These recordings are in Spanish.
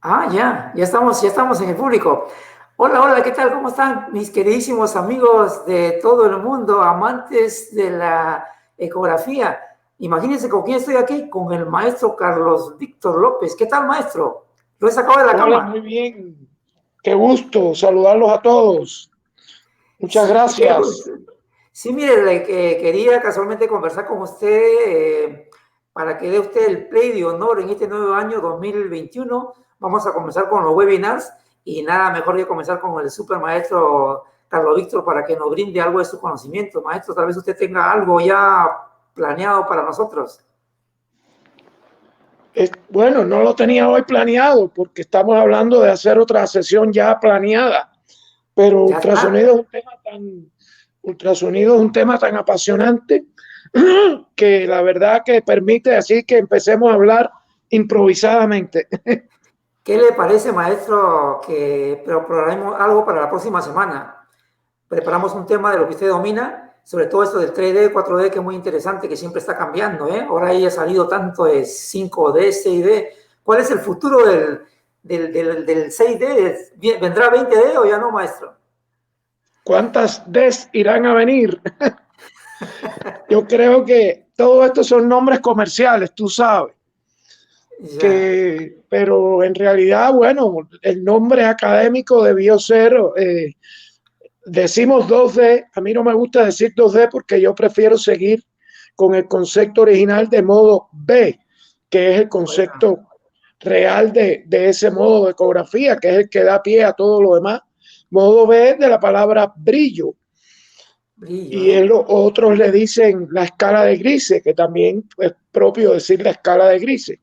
Ya estamos en el público. Hola, hola, ¿qué tal? ¿Cómo están mis queridísimos amigos de todo el mundo, amantes de la ecografía? Imagínense con quién estoy aquí, con el maestro Carlos Víctor López. ¿Qué tal, maestro? ¿Lo he sacado de la Hola, muy cama? bien. Qué gusto saludarlos a todos. Muchas Sí, qué gracias. gusto. Sí, mire, quería casualmente conversar con usted para que dé usted el play de honor en este nuevo año 2021. Vamos a comenzar con los webinars y nada mejor que comenzar con el super maestro Carlos Víctor para que nos brinde algo de su conocimiento. Maestro, tal vez usted tenga algo ya planeado para nosotros. Bueno, no lo tenía hoy planeado porque estamos hablando de hacer otra sesión ya planeada, pero Ya está. ultrasonido es un tema tan apasionante que la verdad que permite así que empecemos a hablar improvisadamente. ¿Qué le parece, maestro, que programemos algo para la próxima semana? Preparamos un tema de lo que usted domina, sobre todo esto del 3D, 4D, que es muy interesante, que siempre está cambiando, ¿eh? Ahora ahí ha salido tanto de 5D, 6D. ¿Cuál es el futuro del 6D? ¿Vendrá 20D o ya no, maestro? ¿Cuántas Ds irán a venir? Yo creo que todo esto son nombres comerciales, tú sabes. Ya. Pero en realidad, bueno, el nombre académico debió ser, decimos 2D, a mí no me gusta decir 2D porque yo prefiero seguir con el concepto original de modo B, que es el concepto real de ese modo de ecografía, que es el que da pie a todo lo demás. Modo B de la palabra brillo. Brillo, Y ¿eh? otros le dicen la escala de grises, que también es propio decir la escala de grises.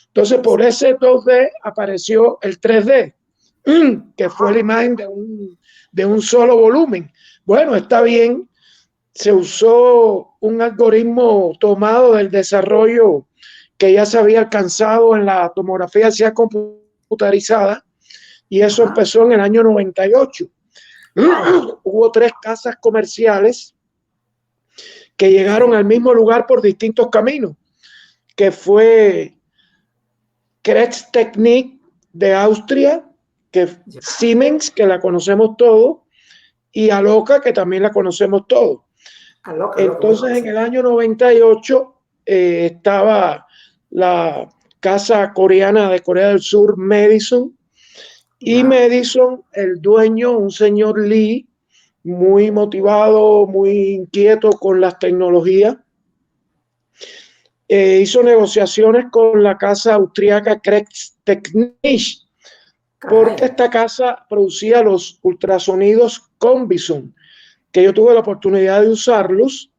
Entonces, por ese 2D apareció el 3D, que fue la Ajá. imagen de un solo volumen. Bueno, está bien, se usó un algoritmo tomado del desarrollo que ya se había alcanzado en la tomografía hacia computarizada, y eso Ajá. empezó en el año 98. Wow. Hubo tres casas comerciales que llegaron Sí. al mismo lugar por distintos caminos, que fue Kretz Technik de Austria, que Ya. Siemens, que la conocemos todos, y Aloca, que también la conocemos todos. Loca, muy Entonces, en el conocida. año 98 estaba la casa coreana de Corea del Sur, Madison, y Ya. Madison, el dueño, un señor Lee, muy motivado, muy inquieto con las tecnologías, hizo negociaciones con la casa austríaca Kretz Technik, porque Caray. esta casa producía los ultrasonidos Combison, que yo tuve la oportunidad de usarlos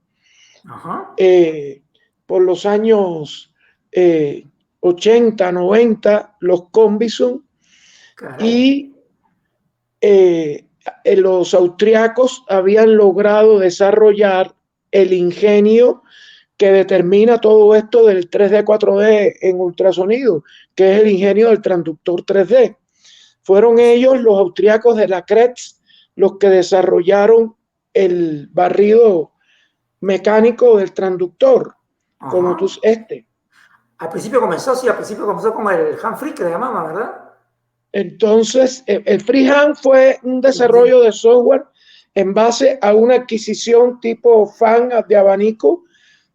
Ajá. eh, por los años eh, 80, 90, los Combison, Caray. y eh, los austriacos habían logrado desarrollar el ingenio que determina todo esto del 3D, 4D en ultrasonido, que es el ingenio del transductor 3D. Fueron Así ellos, es. los austriacos de la Kretz, los que desarrollaron el barrido mecánico del transductor, como tú, Ajá. este. Al principio comenzó, sí, al principio comenzó con el handfree que le llamaban, ¿verdad? Entonces, el freehand fue un desarrollo de software en base a una adquisición tipo fan de abanico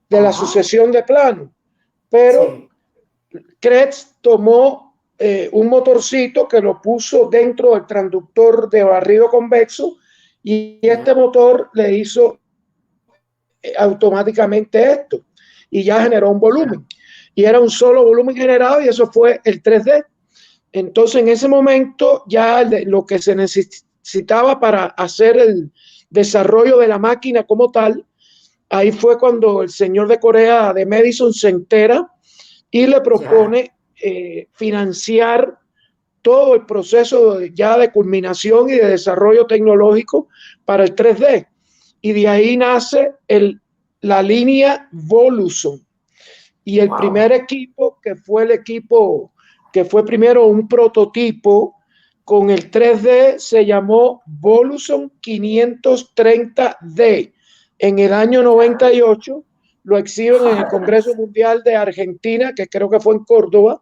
de la Ajá. sucesión de planos. Pero Sí. Kretz tomó un motorcito que lo puso dentro del transductor de barrido convexo, y este Ya. motor le hizo automáticamente esto y ya generó un Ya. volumen. Y era un solo volumen generado, y eso fue el 3D. Entonces, en ese momento, ya lo que se necesitaba para hacer el desarrollo de la máquina como tal, ahí fue cuando el señor de Corea de Madison se entera y le Ya. propone financiar todo el proceso ya de culminación y de desarrollo tecnológico para el 3D. Y de ahí nace la línea Voluson. Y el primer Wow. equipo, que fue el equipo que fue primero un prototipo con el 3D, se llamó Voluson 530D. En el año 98 lo exhiben en el Congreso Mundial de Argentina, que creo que fue en Córdoba,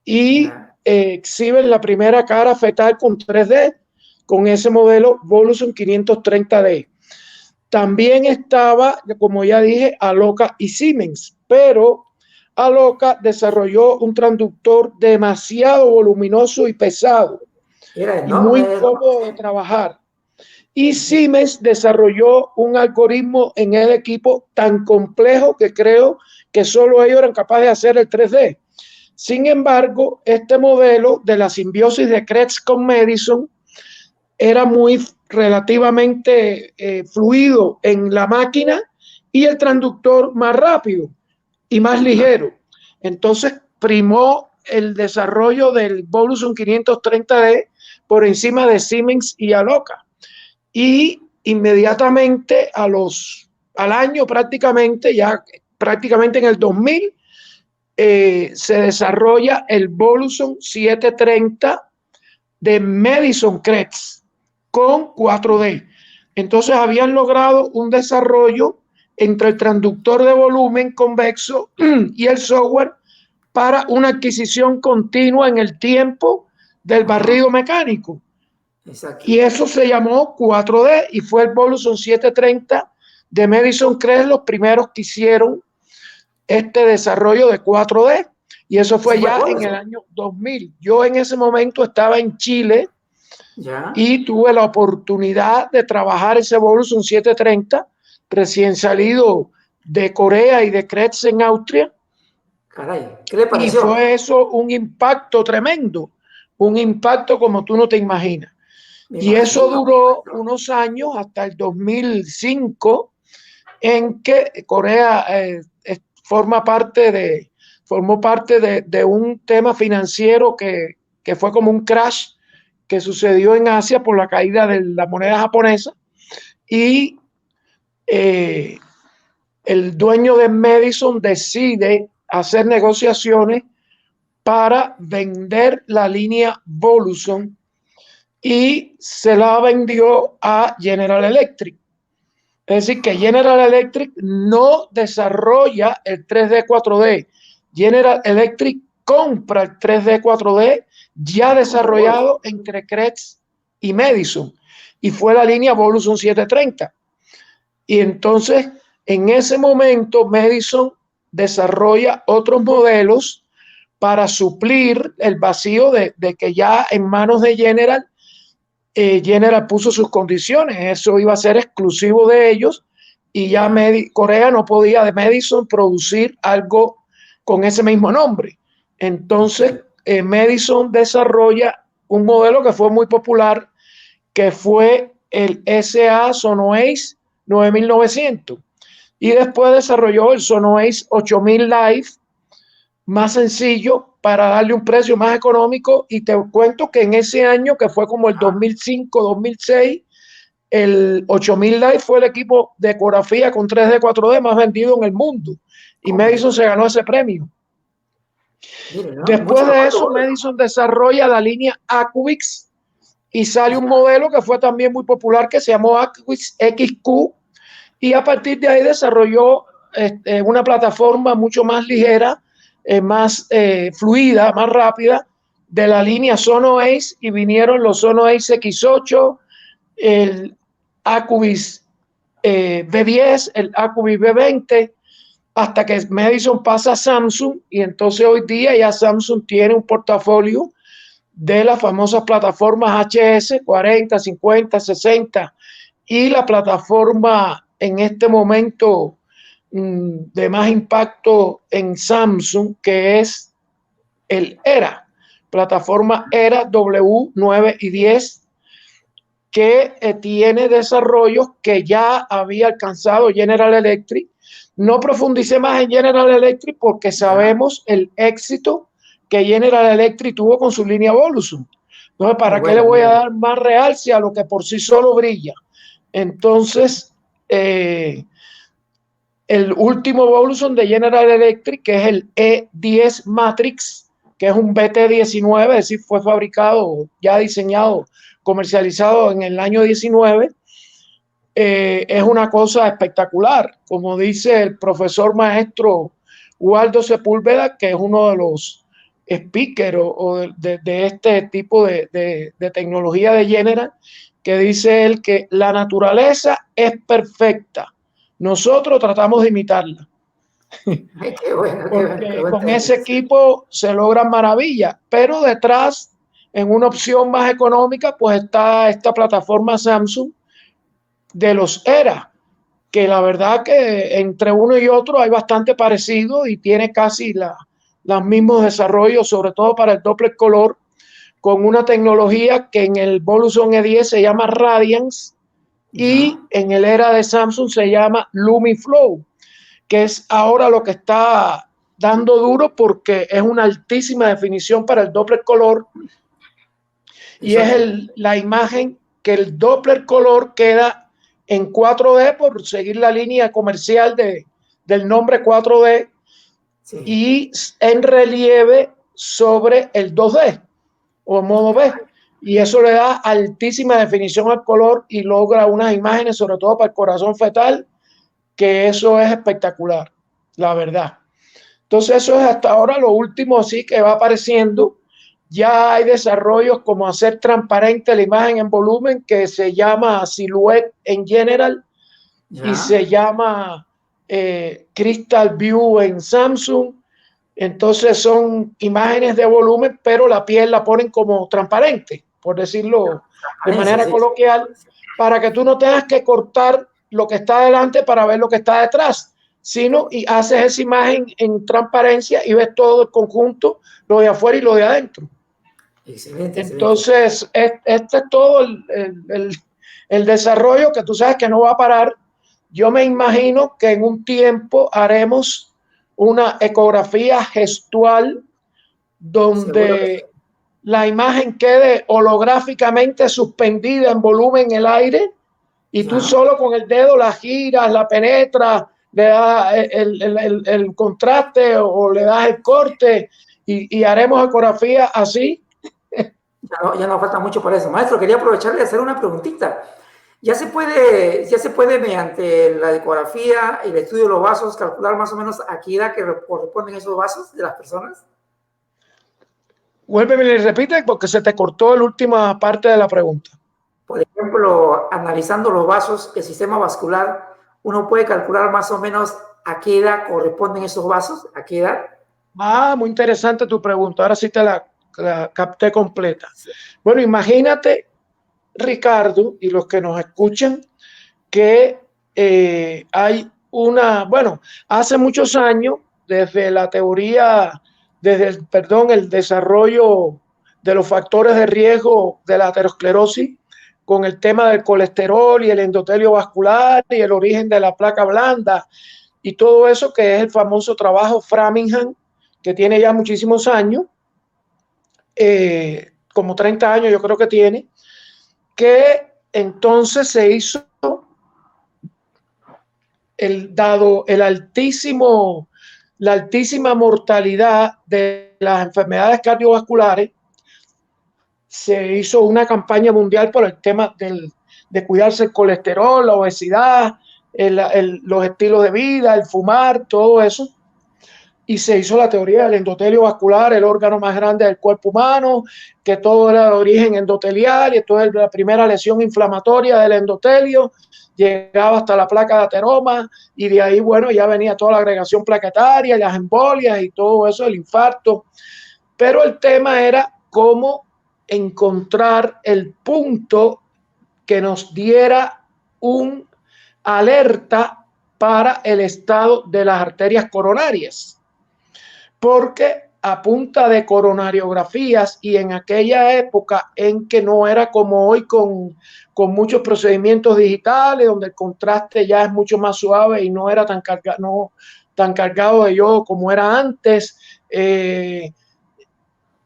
y Ya. exhiben la primera cara fetal con 3D, con ese modelo Voluson 530D. También estaba, como ya dije, Aloka y Siemens, pero Aloka desarrolló un transductor demasiado voluminoso y pesado Era y muy enorme. cómodo de trabajar. Y Siemens desarrolló un algoritmo en el equipo tan complejo que creo que solo ellos eran capaces de hacer el 3D. Sin embargo, este modelo de la simbiosis de Krebs con Madison era muy relativamente fluido en la máquina y el transductor más rápido y más ligero. Entonces primó el desarrollo del Voluson 530D por encima de Siemens y Aloka. Y inmediatamente al año prácticamente, ya prácticamente en el 2000, se desarrolla el Voluson 730 de Madison Krebs con 4D. Entonces habían logrado un desarrollo entre el transductor de volumen convexo y el software para una adquisición continua en el tiempo del barrido mecánico. Exacto. Y eso se llamó 4D y fue el Voluson 730 de Madison Krebs los primeros que hicieron este desarrollo de 4D. Y eso fue ya en el año 2000. Yo en ese momento estaba en Chile y tuve la oportunidad de trabajar ese Voluson 730 recién salido de Corea y de Krebs en Austria. Caray, ¿qué le Y pareció? fue eso un impacto tremendo, un impacto como tú no te imaginas. Y eso duró unos años hasta el 2005, en que Corea formó parte de un tema financiero que fue como un crash que sucedió en Asia por la caída de la moneda japonesa. Y el dueño de Madison decide hacer negociaciones para vender la línea Voluson y se la vendió a General Electric. Es decir, que General Electric no desarrolla el 3D 4D. General Electric compra el 3D 4D ya desarrollado entre Krebs y Madison. Y fue la línea Voluson 730. Y entonces, en ese momento, Madison desarrolla otros modelos para suplir el vacío de que ya en manos de General, General puso sus condiciones, eso iba a ser exclusivo de ellos y ya Corea no podía de Madison producir algo con ese mismo nombre. Entonces, Madison desarrolla un modelo que fue muy popular, que fue el SA Sonoace 9900 y después desarrolló el Sonoace 8000 Live, más sencillo para darle un precio más económico. Y te cuento que en ese año, que fue como el 2005-2006, el 8000 Live fue el equipo de ecografía con 3D 4D más vendido en el mundo y Madison se ganó ese premio. Después de eso, Madison desarrolla la línea Acubix y sale un modelo que fue también muy popular que se llamó Acubix XQ, y a partir de ahí desarrolló una plataforma mucho más ligera, más fluida, más rápida, de la línea Sonoace, y vinieron los Sonoace X8, el Acubis B10, el Acubis B20, hasta que Madison pasa a Samsung, y entonces hoy día ya Samsung tiene un portafolio de las famosas plataformas HS 40, 50, 60 y la plataforma en este momento de más impacto en Samsung, que es el ERA, plataforma ERA W9 y 10, que tiene desarrollos que ya había alcanzado General Electric. No profundicé más en General Electric porque sabemos el éxito que General Electric tuvo con su línea Voluson. Entonces, ¿para qué le voy a dar más realce a lo que por sí solo brilla? Entonces, el último Voluson de General Electric, que es el E10 Matrix, que es un BT19, es decir, fue fabricado, ya diseñado, comercializado en el año 19, es una cosa espectacular. Como dice el profesor maestro Waldo Sepúlveda, que es uno de los speaker o de este tipo de tecnología de General, que dice él que la naturaleza es perfecta. Nosotros tratamos de imitarla. Ay, qué bueno, qué Porque buen con ese término. equipo se logran maravillas, pero detrás, en una opción más económica, pues está esta plataforma Samsung de los ERA, que la verdad que entre uno y otro hay bastante parecido y tiene casi los mismos desarrollos, sobre todo para el Doppler color, con una tecnología que en el Voluson E10 se llama Radiance y Ya, en el ERA de Samsung se llama LumiFlow, que es ahora lo que está dando duro porque es una altísima definición para el Doppler color y eso es la imagen que el Doppler color queda en 4D por seguir la línea comercial del nombre 4D sí. y en relieve sobre el 2D o modo B. Y eso le da altísima definición al color y logra unas imágenes, sobre todo para el corazón fetal, que eso es espectacular, la verdad. Entonces eso es hasta ahora lo último así que va apareciendo. Ya hay desarrollos como hacer transparente la imagen en volumen que se llama Silhouette en General y Ya, se llama Crystal View en Samsung. Entonces son imágenes de volumen, pero la piel la ponen como transparente, por decirlo de apariencia, manera sí. coloquial, para que tú no tengas que cortar lo que está adelante para ver lo que está detrás, sino y haces esa imagen en transparencia y ves todo el conjunto, lo de afuera y lo de adentro. Excelente, excelente. Entonces, este es todo el desarrollo que tú sabes que no va a parar. Yo me imagino que en un tiempo haremos una ecografía gestual Seguro que sí. donde la imagen quede holográficamente suspendida en volumen en el aire y tú Ya. solo con el dedo la giras, la penetras, le das el contraste o le das el corte y haremos ecografía así. Ya no falta mucho para eso. Maestro, quería aprovecharle y hacer una preguntita. Ya se puede mediante la ecografía y el estudio de los vasos calcular más o menos a qué edad que corresponden esos vasos de las personas? Vuélveme y repite porque se te cortó la última parte de la pregunta. Por ejemplo, analizando los vasos, el sistema vascular, uno puede calcular más o menos a qué edad corresponden esos vasos, a qué edad. Ah, muy interesante tu pregunta. Ahora sí te la capté completa. Bueno, imagínate, Ricardo, y los que nos escuchan, que hay bueno, hace muchos años, desde la teoría, el desarrollo de los factores de riesgo de la aterosclerosis, con el tema del colesterol y el endotelio vascular y el origen de la placa blanda y todo eso, que es el famoso trabajo Framingham, que tiene ya muchísimos años, como 30 años yo creo que tiene, que entonces se hizo dado la altísima mortalidad de las enfermedades cardiovasculares, se hizo una campaña mundial por el tema de cuidarse el colesterol, la obesidad, los estilos de vida, el fumar, todo eso. Y se hizo la teoría del endotelio vascular, el órgano más grande del cuerpo humano, que todo era de origen endotelial, y entonces la primera lesión inflamatoria del endotelio llegaba hasta la placa de ateroma, y de ahí, bueno, ya venía toda la agregación plaquetaria, las embolias y todo eso, el infarto. Pero el tema era cómo encontrar el punto que nos diera un alerta para el estado de las arterias coronarias, porque a punta de coronariografías y en aquella época en que no era como hoy con muchos procedimientos digitales donde el contraste ya es mucho más suave y no era tan cargado de yodo como era antes,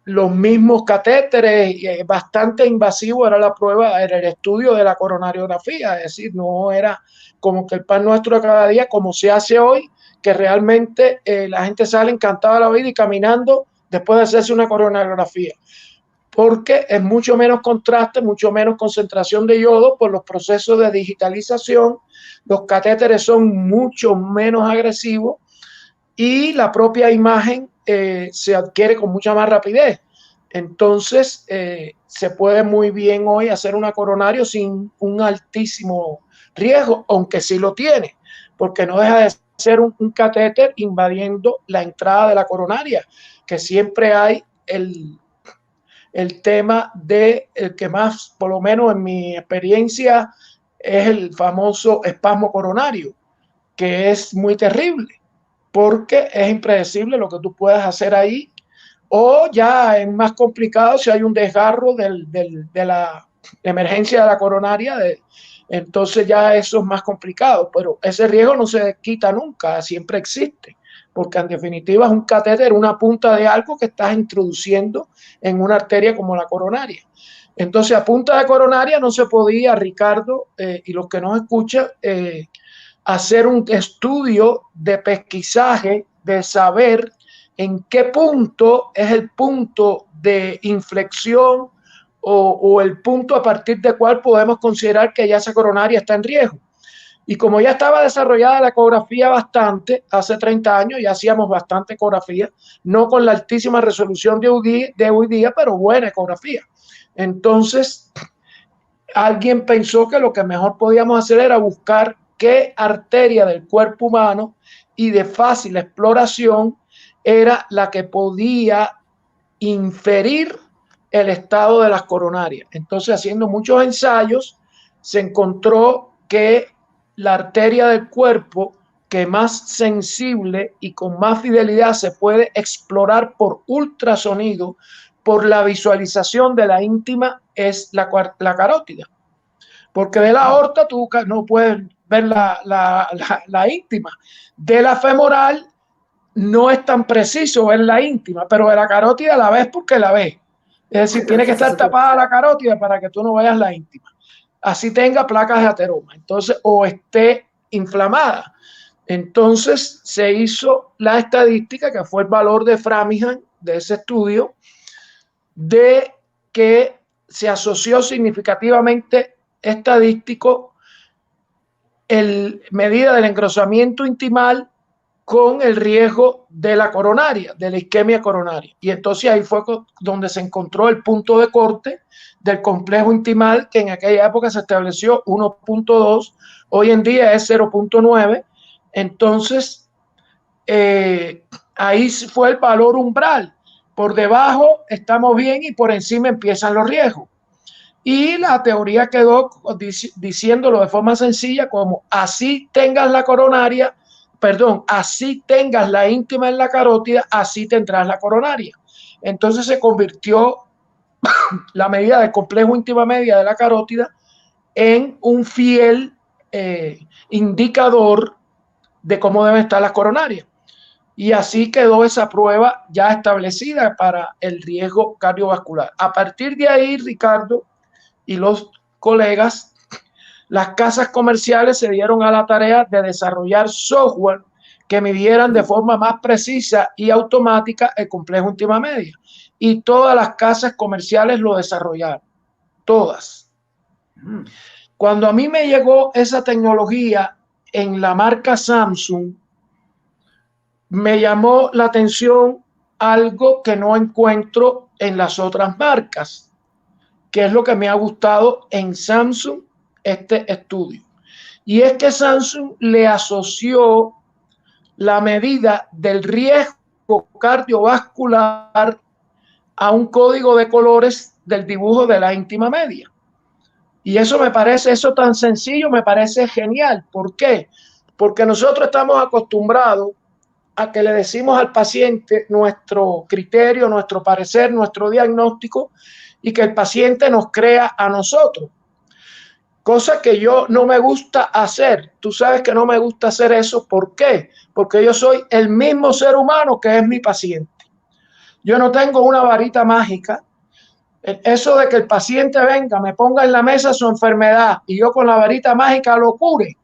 los mismos catéteres, bastante invasivo era la prueba, era el estudio de la coronariografía, es decir, no era como que el pan nuestro de cada día, como se hace hoy, que realmente la gente sale encantada de la vida y caminando después de hacerse una coronariografía, porque es mucho menos contraste, mucho menos concentración de yodo por los procesos de digitalización, los catéteres son mucho menos agresivos y la propia imagen se adquiere con mucha más rapidez. Entonces, se puede muy bien hoy hacer una coronario sin un altísimo riesgo, aunque sí lo tiene, porque no deja de ser un catéter invadiendo la entrada de la coronaria, que siempre hay el tema de el que más, por lo menos en mi experiencia, es el famoso espasmo coronario, que es muy terrible, porque es impredecible lo que tú puedas hacer ahí, o ya es más complicado si hay un desgarro de la emergencia de la coronaria, entonces ya eso es más complicado, pero ese riesgo no se quita nunca, siempre existe, porque en definitiva es un catéter, una punta de algo que estás introduciendo en una arteria como la coronaria. Entonces, a punta de coronaria no se podía, Ricardo, y los que nos escuchan, hacer un estudio de pesquisaje, de saber en qué punto es el punto de inflexión o el punto a partir del cual podemos considerar que ya esa coronaria está en riesgo. Y como ya estaba desarrollada la ecografía bastante, hace 30 años ya hacíamos bastante ecografía, no con la altísima resolución de hoy día, pero buena ecografía. Entonces, alguien pensó que lo que mejor podíamos hacer era buscar qué arteria del cuerpo humano y de fácil exploración era la que podía inferir el estado de las coronarias. Entonces, haciendo muchos ensayos, se encontró que la arteria del cuerpo que más sensible y con más fidelidad se puede explorar por ultrasonido, por la visualización de la íntima, es la carótida. Porque de la aorta tú no puedes ver la íntima. De la femoral no es tan preciso ver la íntima, pero de la carótida la ves porque la ves. Es decir, tiene que estar tapada la carótida para que tú no veas la íntima. Así tenga placas de ateroma, entonces, o esté inflamada. Entonces se hizo la estadística, que fue el valor de Framingham de ese estudio, de que se asoció significativamente estadístico el medida del engrosamiento intimal con el riesgo de la coronaria, de la isquemia coronaria. Y entonces ahí fue donde se encontró el punto de corte del complejo intimal, que en aquella época se estableció 1.2, hoy en día es 0.9. Entonces, ahí fue el valor umbral. Por debajo estamos bien y por encima empiezan los riesgos. Y la teoría quedó diciéndolo de forma sencilla como así tengas la coronaria, perdón, así tengas la íntima en la carótida, así tendrás la coronaria. Entonces se convirtió la medida del complejo íntima media de la carótida en un fiel indicador de cómo deben estar las coronarias. Y así quedó esa prueba ya establecida para el riesgo cardiovascular. A partir de ahí, Ricardo y los colegas, las casas comerciales se dieron a la tarea de desarrollar software que midieran de forma más precisa y automática el complejo íntima media. Y todas las casas comerciales lo desarrollaron, todas. Cuando a mí me llegó esa tecnología en la marca Samsung, me llamó la atención algo que no encuentro en las otras marcas, que es lo que me ha gustado en Samsung este estudio. Y es que Samsung le asoció la medida del riesgo cardiovascular a un código de colores del dibujo de la íntima media. Y eso me parece, eso tan sencillo, me parece genial. ¿Por qué? Porque nosotros estamos acostumbrados a que le decimos al paciente nuestro criterio, nuestro parecer, nuestro diagnóstico y que el paciente nos crea a nosotros. Cosa que yo no me gusta hacer. Tú sabes que no me gusta hacer eso. ¿Por qué? Porque yo soy el mismo ser humano que es mi paciente. Yo no tengo una varita mágica. Eso de que el paciente venga, me ponga en la mesa su enfermedad y yo con la varita mágica lo cure,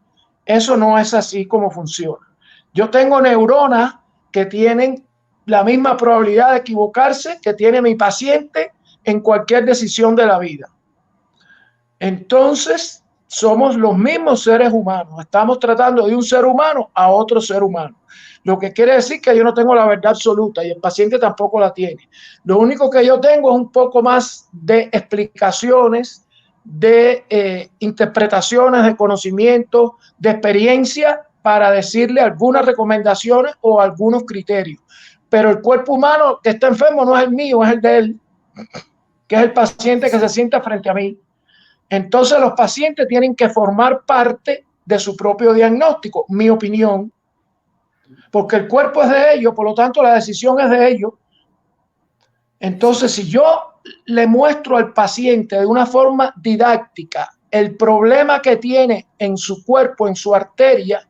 eso no es así como funciona. Yo tengo neuronas que tienen la misma probabilidad de equivocarse que tiene mi paciente en cualquier decisión de la vida. Entonces, somos los mismos seres humanos. Estamos tratando de un ser humano a otro ser humano. Lo que quiere decir que yo no tengo la verdad absoluta y el paciente tampoco la tiene. Lo único que yo tengo es un poco más de explicaciones, de interpretaciones, de conocimiento, de experiencia para decirle algunas recomendaciones o algunos criterios. Pero el cuerpo humano que está enfermo no es el mío, es el de él, que es el paciente que se sienta frente a mí. Entonces los pacientes tienen que formar parte de su propio diagnóstico, mi opinión, porque el cuerpo es de ellos, por lo tanto la decisión es de ellos. Entonces, si yo le muestro al paciente de una forma didáctica el problema que tiene en su cuerpo, en su arteria,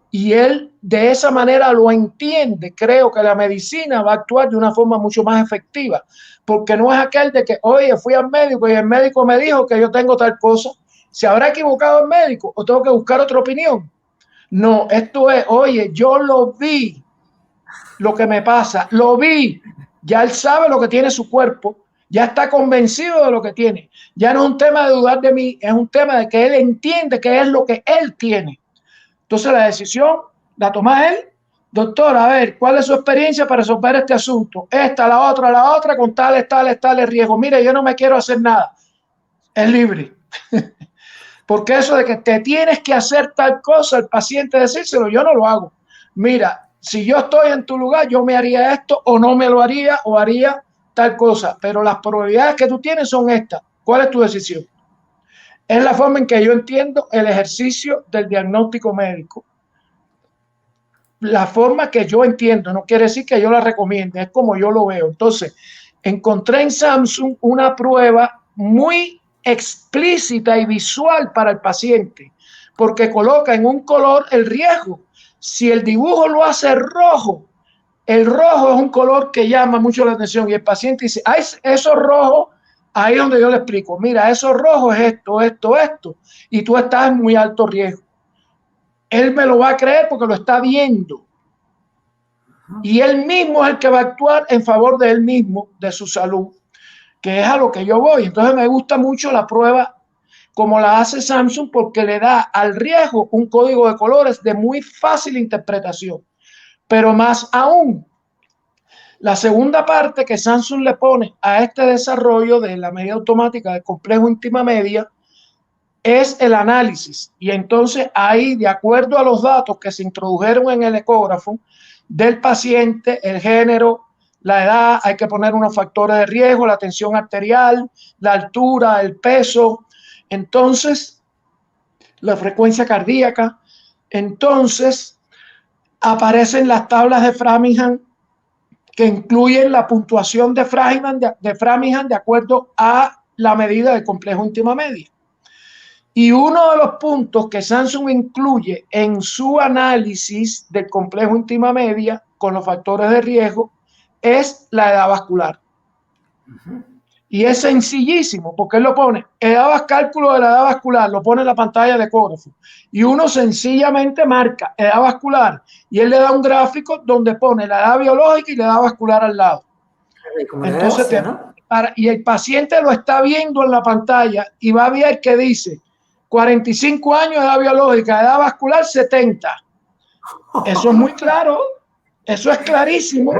y él de esa manera lo entiende, creo que la medicina va a actuar de una forma mucho más efectiva, porque no es aquel de que, oye, fui al médico y el médico me dijo que yo tengo tal cosa. ¿Se habrá equivocado el médico o tengo que buscar otra opinión? No, esto es, oye, yo lo vi, lo que me pasa, lo vi, ya él sabe lo que tiene su cuerpo, ya está convencido de lo que tiene, ya no es un tema de dudar de mí, es un tema de que él entiende qué es lo que él tiene. Entonces la decisión la toma él. Doctor, a ver, ¿cuál es su experiencia para resolver este asunto? Esta, la otra, con tales riesgos. Mire, yo no me quiero hacer nada. Es libre. Porque eso de que te tienes que hacer tal cosa, el paciente decírselo, yo no lo hago. Mira, si yo estoy en tu lugar, yo me haría esto o no me lo haría o haría tal cosa. Pero las probabilidades que tú tienes son estas. ¿Cuál es tu decisión? Es la forma en que yo entiendo el ejercicio del diagnóstico médico. La forma que yo entiendo, no quiere decir que yo la recomiende, es como yo lo veo. Entonces, encontré en Samsung una prueba muy explícita y visual para el paciente, porque coloca en un color el riesgo. Si el dibujo lo hace rojo, el rojo es un color que llama mucho la atención y el paciente dice, ay, eso rojo, ahí es donde yo le explico, mira, eso rojo es esto, y tú estás en muy alto riesgo. Él me lo va a creer porque lo está viendo. Y él mismo es el que va a actuar en favor de él mismo, de su salud, que es a lo que yo voy. Entonces me gusta mucho la prueba como la hace Samsung porque le da al riesgo un código de colores de muy fácil interpretación. Pero más aún, la segunda parte que Samsung le pone a este desarrollo de la medida automática del complejo íntima media es el análisis. Y entonces ahí, de acuerdo a los datos que se introdujeron en el ecógrafo del paciente, el género, la edad, hay que poner unos factores de riesgo, la tensión arterial, la altura, el peso, entonces la frecuencia cardíaca. Entonces aparecen las tablas de Framingham que incluyen la puntuación de Framingham de acuerdo a la medida del complejo íntima media. Y uno de los puntos que Samsung incluye en su análisis del complejo íntima media con los factores de riesgo es la edad vascular. Y es sencillísimo porque él lo pone, cálculo de la edad vascular, lo pone en la pantalla de ecógrafo. Y uno sencillamente marca edad vascular y él le da un gráfico donde pone la edad biológica y la edad vascular al lado. Entonces, y el paciente lo está viendo en la pantalla y va a ver que dice 45 años de edad biológica, edad vascular 70. Eso es muy claro, eso es clarísimo.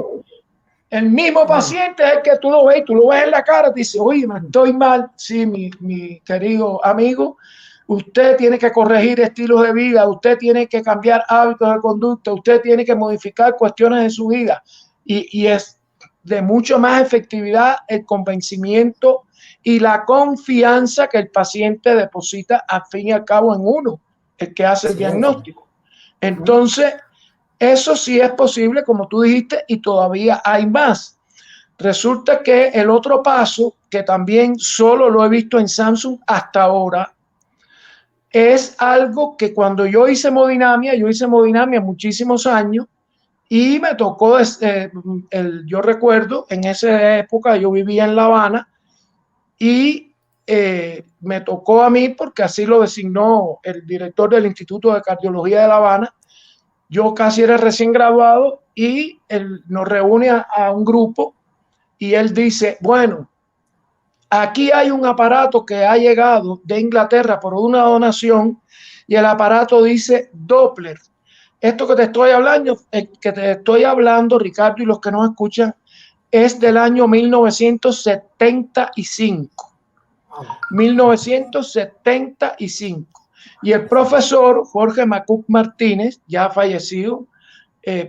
El mismo paciente es el que tú lo ves en la cara, te dice, oye, estoy mal. Sí, mi querido amigo, usted tiene que corregir estilos de vida, usted tiene que cambiar hábitos de conducta, usted tiene que modificar cuestiones de su vida. Y es de mucho más efectividad el convencimiento y la confianza que el paciente deposita al fin y al cabo en uno, el que hace el diagnóstico. Entonces, eso sí es posible, como tú dijiste, y todavía hay más. Resulta que el otro paso, que también solo lo he visto en Samsung hasta ahora, es algo que cuando yo hice hemodinamia muchísimos años, y me tocó, yo recuerdo, en esa época yo vivía en La Habana, y me tocó a mí, porque así lo designó el director del Instituto de Cardiología de La Habana. Yo casi era recién graduado y él nos reúne a un grupo y él dice, bueno, aquí hay un aparato que ha llegado de Inglaterra por una donación y el aparato dice Doppler. Esto que te estoy hablando, Ricardo, y los que nos escuchan, es del año 1975. 1975. Y el profesor Jorge Macuc Martínez, ya fallecido,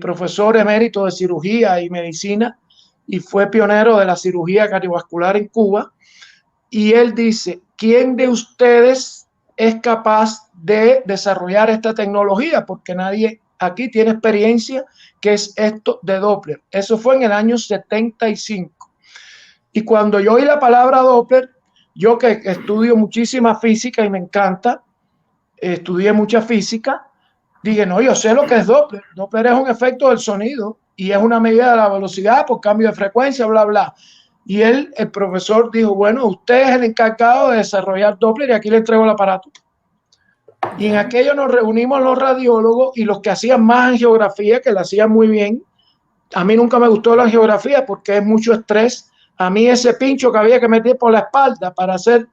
profesor emérito de cirugía y medicina, y fue pionero de la cirugía cardiovascular en Cuba, y él dice, ¿quién de ustedes es capaz de desarrollar esta tecnología? Porque nadie aquí tiene experiencia, que es esto de Doppler. Eso fue en el año 75. Y cuando yo oí la palabra Doppler, yo que estudio muchísima física y me encanta, estudié mucha física, dije, no, yo sé lo que es Doppler. Doppler es un efecto del sonido y es una medida de la velocidad por cambio de frecuencia, bla, bla. Y él, el profesor, dijo, bueno, usted es el encargado de desarrollar Doppler y aquí le entrego el aparato. Y en aquello nos reunimos los radiólogos y los que hacían más angiografía, que la hacían muy bien. A mí nunca me gustó la angiografía porque es mucho estrés. A mí ese pincho que había que meter por la espalda para hacer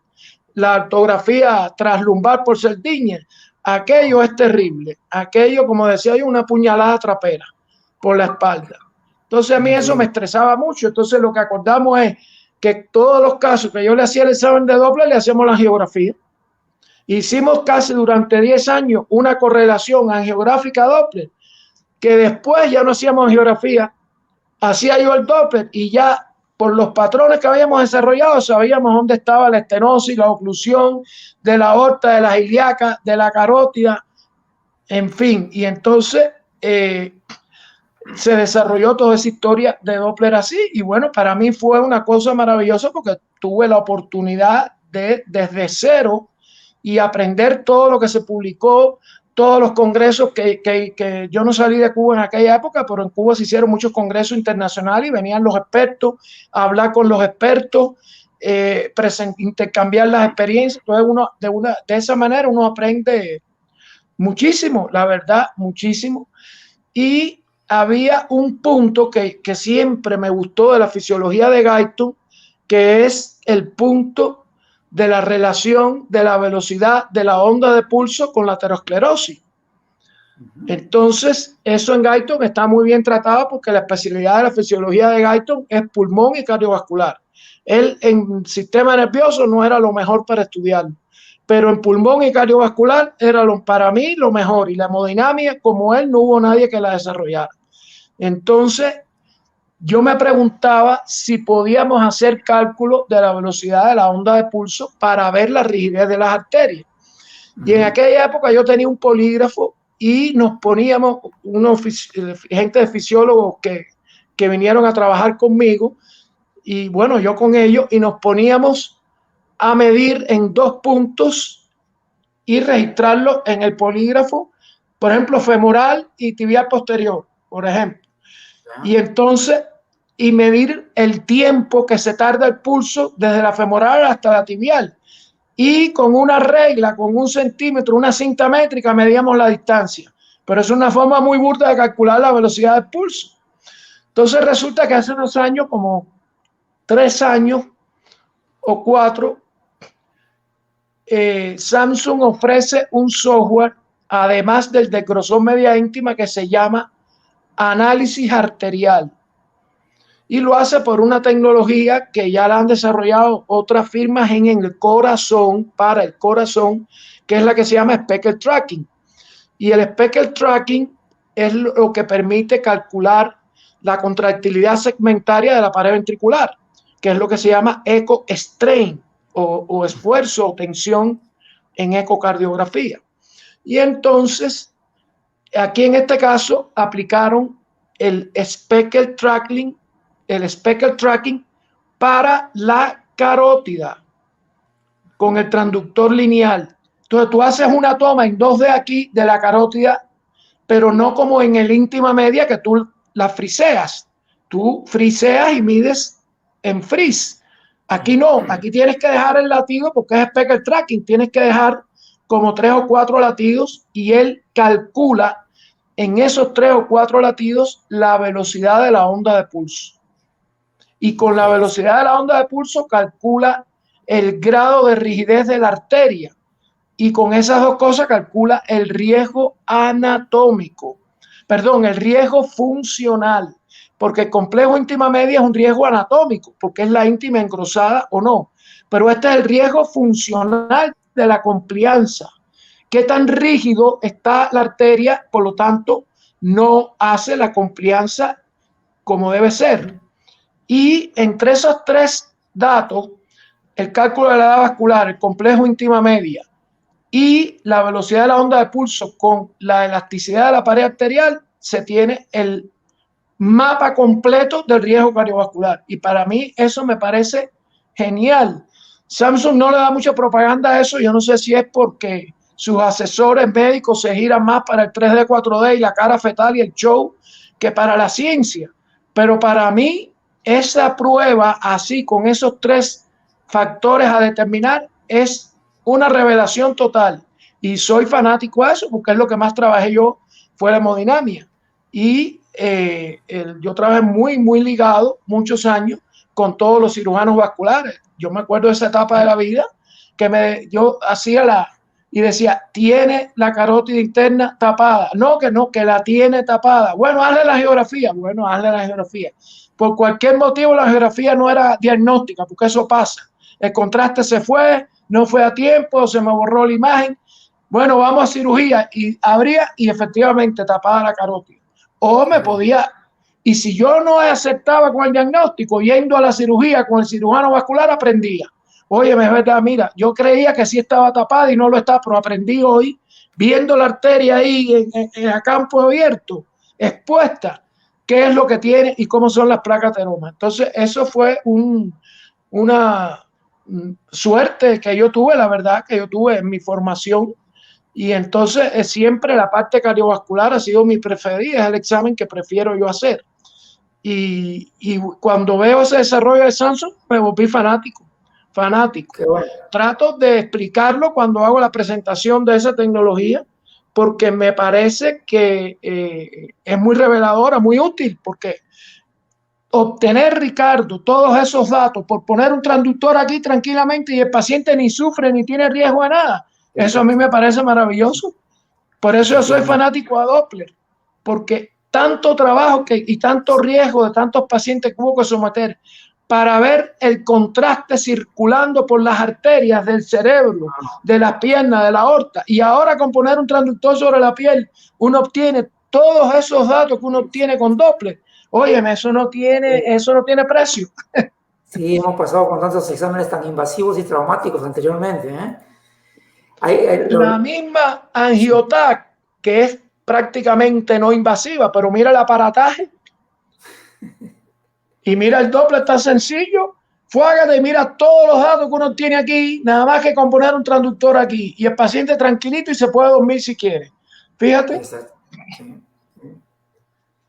la ortografía traslumbar por Cerdiña, aquello es terrible. Aquello, como decía yo, una puñalada trapera por la espalda. Entonces a mí eso me estresaba mucho. Entonces lo que acordamos es que todos los casos que yo le hacía el examen de Doppler, le hacíamos la angiografía. Hicimos casi durante 10 años una correlación angiográfica Doppler, que después ya no hacíamos angiografía, hacía yo el Doppler y ya por los patrones que habíamos desarrollado sabíamos dónde estaba la estenosis, la oclusión de la aorta, de la ilíaca, de la carótida, en fin. Y entonces se desarrolló toda esa historia de Doppler así. Y bueno, para mí fue una cosa maravillosa porque tuve la oportunidad de desde cero y aprender todo lo que se publicó, todos los congresos que yo no salí de Cuba en aquella época, pero en Cuba se hicieron muchos congresos internacionales y venían los expertos a hablar con los expertos, intercambiar las experiencias. Entonces de esa manera uno aprende muchísimo, la verdad, muchísimo. Y había un punto que siempre me gustó de la fisiología de Guyton, que es el punto de la relación de la velocidad de la onda de pulso con la aterosclerosis. Entonces, eso en Guyton está muy bien tratado porque la especialidad de la fisiología de Guyton es pulmón y cardiovascular. Él en sistema nervioso no era lo mejor para estudiarlo, pero en pulmón y cardiovascular era para mí lo mejor, y la hemodinámica, como él, no hubo nadie que la desarrollara. Entonces, yo me preguntaba si podíamos hacer cálculo de la velocidad de la onda de pulso para ver la rigidez de las arterias. Y en aquella época yo tenía un polígrafo y nos poníamos gente de fisiólogos que vinieron a trabajar conmigo, y bueno, yo con ellos, y nos poníamos a medir en 2 puntos y registrarlo en el polígrafo, por ejemplo, femoral y tibial posterior, por ejemplo. Y entonces, y medir el tiempo que se tarda el pulso desde la femoral hasta la tibial. Y con una regla, con 1 centímetro, una cinta métrica, medíamos la distancia. Pero es una forma muy burda de calcular la velocidad del pulso. Entonces resulta que hace unos años, como 3 años o 4, Samsung ofrece un software, además del de grosor media íntima, que se llama análisis arterial. Y lo hace por una tecnología que ya la han desarrollado otras firmas en el corazón, para el corazón, que es la que se llama Speckle Tracking. Y el Speckle Tracking es lo que permite calcular la contractilidad segmentaria de la pared ventricular, que es lo que se llama eco strain o esfuerzo o tensión en ecocardiografía. Y entonces, aquí en este caso, aplicaron el Speckle Tracking para la carótida con el transductor lineal. Entonces tú haces una toma en 2D aquí de la carótida, pero no como en el íntima media que tú la friseas. Tú friseas y mides en freeze. Aquí no, aquí tienes que dejar el latido porque es Speckle Tracking. Tienes que dejar como 3 o 4 latidos y él calcula en esos 3 o 4 latidos la velocidad de la onda de pulso. Y con la velocidad de la onda de pulso calcula el grado de rigidez de la arteria. Y con esas 2 cosas calcula el riesgo anatómico. perdón, el riesgo funcional, porque el complejo íntima media es un riesgo anatómico, porque es la íntima engrosada o no, pero este es el riesgo funcional de la complianza. ¿Qué tan rígido está la arteria? Por lo tanto, no hace la complianza como debe ser. Y entre esos tres datos, el cálculo de la edad vascular, el complejo íntima media y la velocidad de la onda de pulso con la elasticidad de la pared arterial, se tiene el mapa completo del riesgo cardiovascular. Y para mí eso me parece genial. Samsung no le da mucha propaganda a eso. Yo no sé si es porque sus asesores médicos se giran más para el 3D, 4D y la cara fetal y el show que para la ciencia. Pero para mí esa prueba así, con esos tres factores a determinar, es una revelación total. Y soy fanático de eso porque es lo que más trabajé yo, fue la hemodinamia. Y yo trabajé muy ligado muchos años con todos los cirujanos vasculares. Yo me acuerdo de esa etapa de la vida que yo hacía y decía, tiene la carótida interna tapada. No, que la tiene tapada. Bueno, hazle la geografía. Bueno, hazle la geografía. Por cualquier motivo la geografía no era diagnóstica, porque eso pasa. El contraste se fue, no fue a tiempo, se me borró la imagen. Bueno, vamos a cirugía y abría y efectivamente tapada la carótida. O me podía, y si yo no aceptaba con el diagnóstico, yendo a la cirugía con el cirujano vascular, aprendía. Oye, es verdad, mira, yo creía que sí estaba tapada y no lo está, pero aprendí hoy, viendo la arteria ahí a campo abierto, expuesta, qué es lo que tiene y cómo son las placas ateroma. Entonces, eso fue una suerte que yo tuve, la verdad, que yo tuve en mi formación. Y entonces siempre la parte cardiovascular ha sido mi preferida, es el examen que prefiero yo hacer. Y cuando veo ese desarrollo de Samsung, me volví fanático. Bueno. Trato de explicarlo cuando hago la presentación de esa tecnología, porque me parece que es muy reveladora, muy útil, porque obtener, Ricardo, todos esos datos por poner un transductor aquí tranquilamente y el paciente ni sufre ni tiene riesgo de nada, eso a mí me parece maravilloso. Por eso yo soy fanático a Doppler, porque tanto trabajo y tanto riesgo de tantos pacientes que hubo que someter para ver el contraste circulando por las arterias del cerebro, de las piernas, de la aorta, y ahora con poner un transductor sobre la piel, uno obtiene todos esos datos que uno obtiene con Doppler. Óyeme, eso no tiene precio. Sí, hemos pasado con tantos exámenes tan invasivos y traumáticos anteriormente, ¿eh? La misma angiotac, que es prácticamente no invasiva, pero mira el aparataje y mira el Doppler tan sencillo, fuágate y mira todos los datos que uno tiene aquí, nada más que componer un transductor aquí y el paciente tranquilito y se puede dormir si quiere. Fíjate. Exacto. Sí.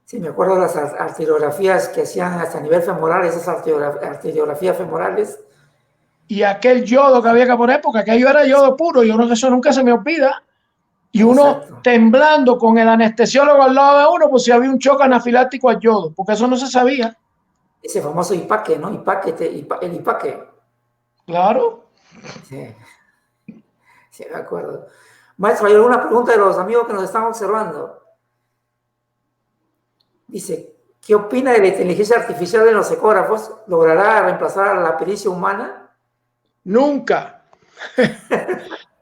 Sí, me acuerdo de las arteriografías que hacían hasta a nivel femoral, esas arteriografías femorales. Y aquel yodo que había que poner, porque aquello era yodo puro, eso nunca se me olvida. Y uno temblando con el anestesiólogo al lado de uno, pues si había un choque anafiláctico al yodo, porque eso no se sabía. Ese famoso IPAQUE, ¿no? El IPAQUE. Claro. Sí, sí, me acuerdo. Maestro, ¿hay alguna pregunta de los amigos que nos están observando? Dice, ¿qué opina de la inteligencia artificial en los ecógrafos? ¿Logrará reemplazar a la pericia humana? Nunca.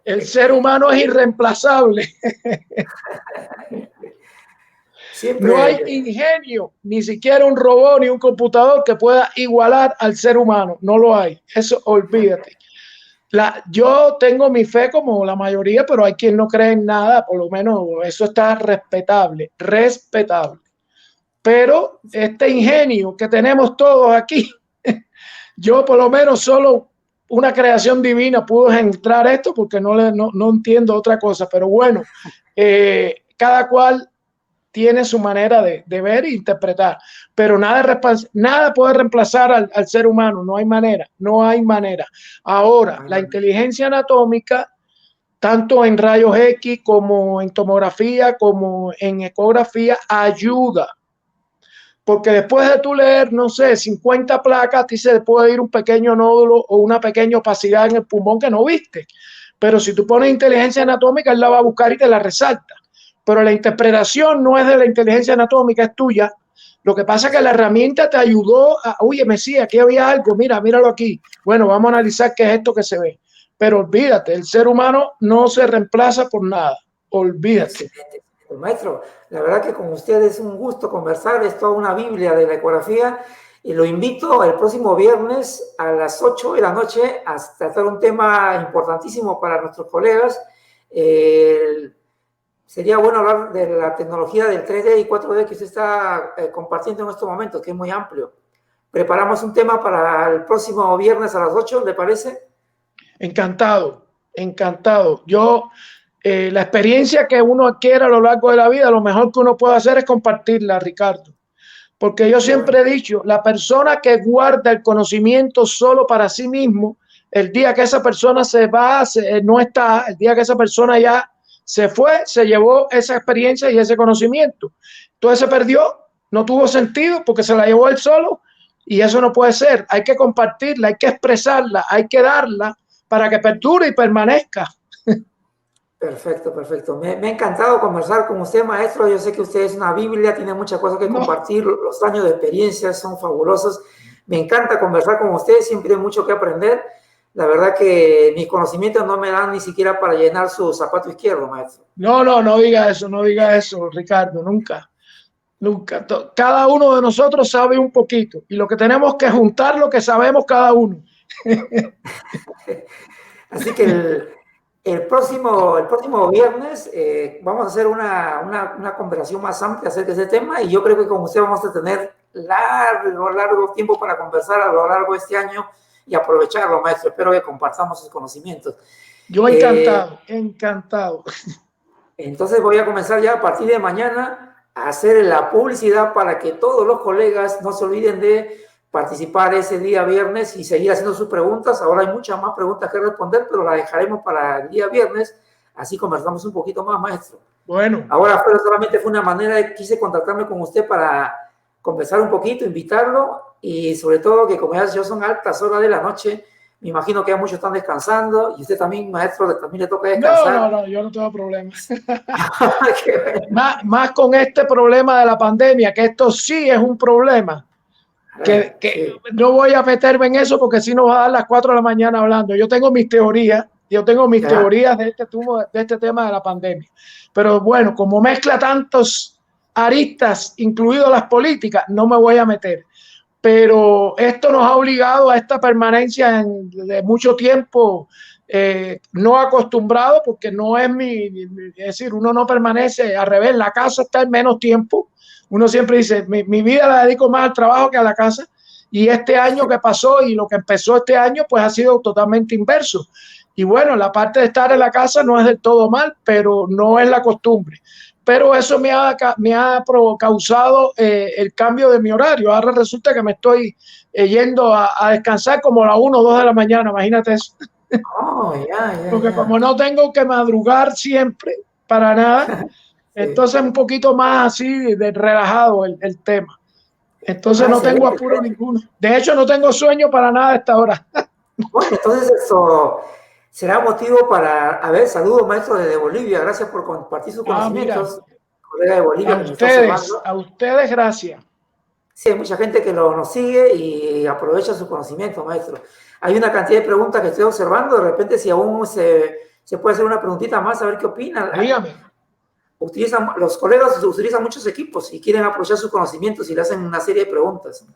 El ser humano es irreemplazable. Siempre. No hay ingenio, ni siquiera un robot ni un computador que pueda igualar al ser humano. No lo hay. Eso olvídate. Yo tengo mi fe como la mayoría, pero hay quien no cree en nada. Por lo menos eso está respetable. Pero este ingenio que tenemos todos aquí, yo por lo menos solo una creación divina pudo entrar esto porque no entiendo otra cosa. Pero bueno, cada cual tiene su manera de ver e interpretar, pero nada puede reemplazar al ser humano, no hay manera. Ahora, la inteligencia anatómica, tanto en rayos X como en tomografía, como en ecografía, ayuda, porque después de tú leer, no sé, 50 placas, a ti se puede ir un pequeño nódulo o una pequeña opacidad en el pulmón que no viste, pero si tú pones inteligencia anatómica, él la va a buscar y te la resalta. pero la interpretación no es de la inteligencia anatómica, es tuya. Lo que pasa es que la herramienta te ayudó a, oye, Mesías, aquí había algo, mira, míralo aquí. Bueno, vamos a analizar qué es esto que se ve. Pero olvídate, el ser humano no se reemplaza por nada. Olvídate. Excelente, maestro. La verdad que con usted es un gusto conversar, es toda una Biblia de la ecografía y lo invito el próximo viernes a las 8 de la noche a tratar un tema importantísimo para nuestros colegas. Sería bueno hablar de la tecnología del 3D y 4D que usted está compartiendo en estos momentos, que es muy amplio. Preparamos un tema para el próximo viernes a las 8, ¿le parece? Encantado, encantado. Yo, la experiencia que uno adquiere a lo largo de la vida, lo mejor que uno puede hacer es compartirla, Ricardo. Porque yo Qué bueno. siempre he dicho, la persona que guarda el conocimiento solo para sí mismo, el día que esa persona se va, no está, el día que esa persona ya se fue, se llevó esa experiencia y ese conocimiento. Entonces se perdió, no tuvo sentido porque se la llevó él solo y eso no puede ser. Hay que compartirla, hay que expresarla, hay que darla para que perdure y permanezca. Perfecto, perfecto. Me ha encantado conversar con usted, maestro. Yo sé que usted es una Biblia, tiene muchas cosas que No, compartir. Los años de experiencia son fabulosos. Me encanta conversar con usted, siempre hay mucho que aprender. La verdad que mis conocimientos no me dan ni siquiera para llenar su zapato izquierdo, maestro. no diga eso, Ricardo, nunca. Nunca. Cada uno de nosotros sabe un poquito y lo que tenemos que juntar lo que sabemos cada uno. Así que el próximo viernes vamos a hacer una conversación más amplia acerca de ese tema y yo creo que con usted vamos a tener largo tiempo para conversar a lo largo de este año y aprovecharlo, maestro. Espero que compartamos sus conocimientos. Yo encantado, encantado. Entonces voy a comenzar ya a partir de mañana a hacer la publicidad para que todos los colegas no se olviden de participar ese día viernes y seguir haciendo sus preguntas. Ahora hay muchas más preguntas que responder, pero las dejaremos para el día viernes. Así conversamos un poquito más, maestro. Bueno, Ahora solamente fue una manera de quise contactarme con usted para conversar un poquito, invitarlo y sobre todo que como ya son altas horas de la noche, me imagino que ya muchos están descansando y usted también, maestro, también le toca descansar. no, yo no tengo problema. Qué bueno. Más con este problema de la pandemia, que esto sí es un problema, que Sí, no voy a meterme en eso porque si nos va a dar las 4 de la mañana hablando. Yo tengo mis teorías ya, de este tema de la pandemia. Pero bueno, como mezcla tantos aristas, incluido las políticas, no me voy a meter. Pero esto nos ha obligado a esta permanencia de mucho tiempo no acostumbrado, porque no es es decir, uno no permanece al revés, la casa está en menos tiempo. Uno siempre dice, mi vida la dedico más al trabajo que a la casa. Y este año que pasó y lo que empezó este año, pues ha sido totalmente inverso. Y bueno, la parte de estar en la casa no es del todo mal, pero no es la costumbre. Pero eso me ha causado el cambio de mi horario. Ahora resulta que me estoy yendo a descansar como a las 1 o 2 de la mañana, imagínate eso. oh, Porque ya. como no tengo que madrugar siempre para nada, Sí. entonces un poquito más así de relajado el tema. Entonces Ah, no tengo excelente, apuro excelente. ninguno. De hecho, no tengo sueño para nada a esta hora. Bueno, entonces eso será motivo para, a ver, saludos, maestro desde Bolivia. Gracias por compartir sus Ah, mira, conocimientos. Colega de Bolivia que me está observando. a ustedes gracias. Sí, hay mucha gente que nos sigue y aprovecha su conocimiento, maestro. Hay una cantidad de preguntas que estoy observando. De repente, si aún se puede hacer una preguntita más, a ver qué opinan. Dígame. Los colegas utilizan muchos equipos y quieren aprovechar sus conocimientos y le hacen una serie de preguntas.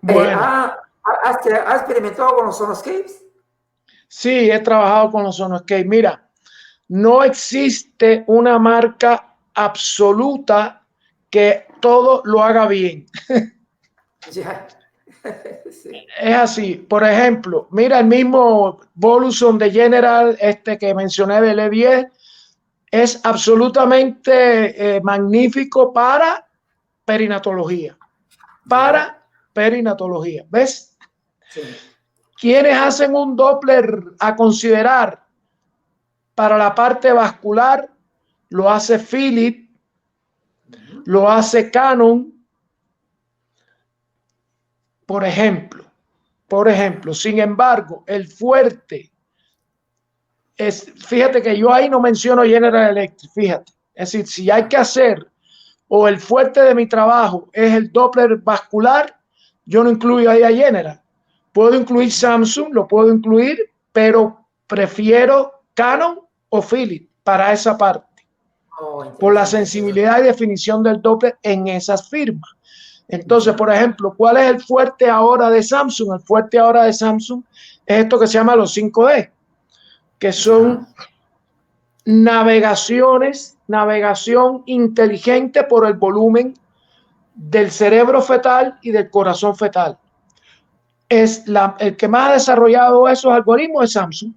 Bueno, ¿Ha experimentado con los sonoscapes? sí, he trabajado con los Sonoscape. Mira, no existe una marca absoluta que todo lo haga bien. Ya. Sí. Es así. Por ejemplo, mira el mismo Voluson de General, este que mencioné del E10, es absolutamente magnífico para perinatología. Ya. Para perinatología. ¿Ves? Sí. Quienes hacen un Doppler a considerar para la parte vascular, lo hace Philips, lo hace Canon, por ejemplo. Sin embargo, el fuerte Fíjate que yo ahí no menciono General Electric, fíjate. Es decir, si hay que hacer o el fuerte de mi trabajo es el Doppler vascular, yo no incluyo ahí a General. Puedo incluir Samsung, lo puedo incluir, pero prefiero Canon o Philips para esa parte, por la sensibilidad y definición del Doppler en esas firmas. Entonces, por ejemplo, ¿cuál es el fuerte ahora de Samsung? El fuerte ahora de Samsung es esto que se llama los 5D, que son navegación inteligente por el volumen del cerebro fetal y del corazón fetal. El que más ha desarrollado esos algoritmos es Samsung.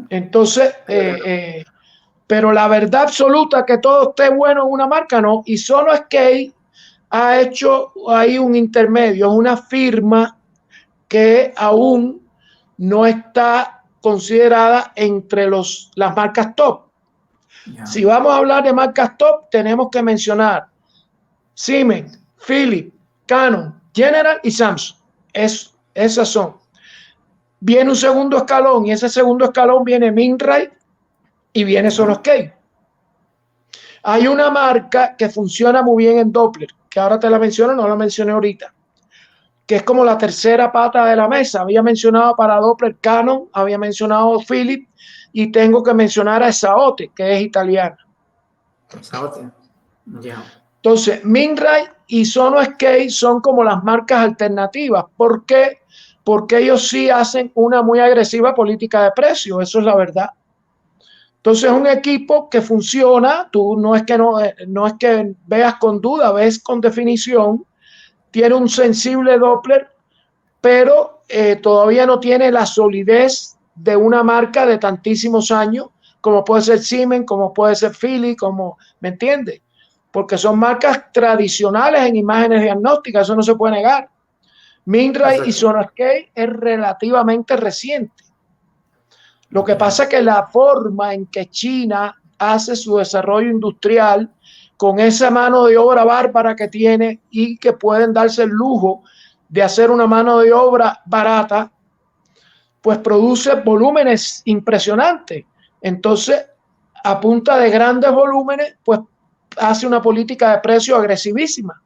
Entonces, pero la verdad absoluta que todo esté bueno en una marca, no. Y Sonoscape ha hecho ahí un intermedio, es una firma que aún no está considerada entre las marcas top. Si vamos a hablar de marcas top, tenemos que mencionar Siemens, Philips, Canon, General y Samsung. Esas son. Viene un segundo escalón y ese segundo escalón viene Minray y viene Sonoscape. Hay una marca que funciona muy bien en Doppler, que ahora te la menciono, no la mencioné ahorita, que es como la tercera pata de la mesa. Había mencionado para Doppler Canon, había mencionado Philips y tengo que mencionar a Saote, que es italiana. Saote, ya. Entonces, Minray y Sonoscape son como las marcas alternativas. ¿Por qué? Porque ellos sí hacen una muy agresiva política de precio, eso es la verdad. Entonces, un equipo que funciona, tú no es que veas con duda, ves con definición, tiene un sensible Doppler, pero todavía no tiene la solidez de una marca de tantísimos años, como puede ser Siemens, como puede ser Philips, ¿me entiendes? Porque son marcas tradicionales en imágenes diagnósticas, eso no se puede negar. Minray y Sonoscape es relativamente reciente. Lo que pasa es que la forma en que China hace su desarrollo industrial con esa mano de obra bárbara que tiene y que pueden darse el lujo de hacer una mano de obra barata, pues produce volúmenes impresionantes. Entonces, a punta de grandes volúmenes, pues hace una política de precio agresivísima.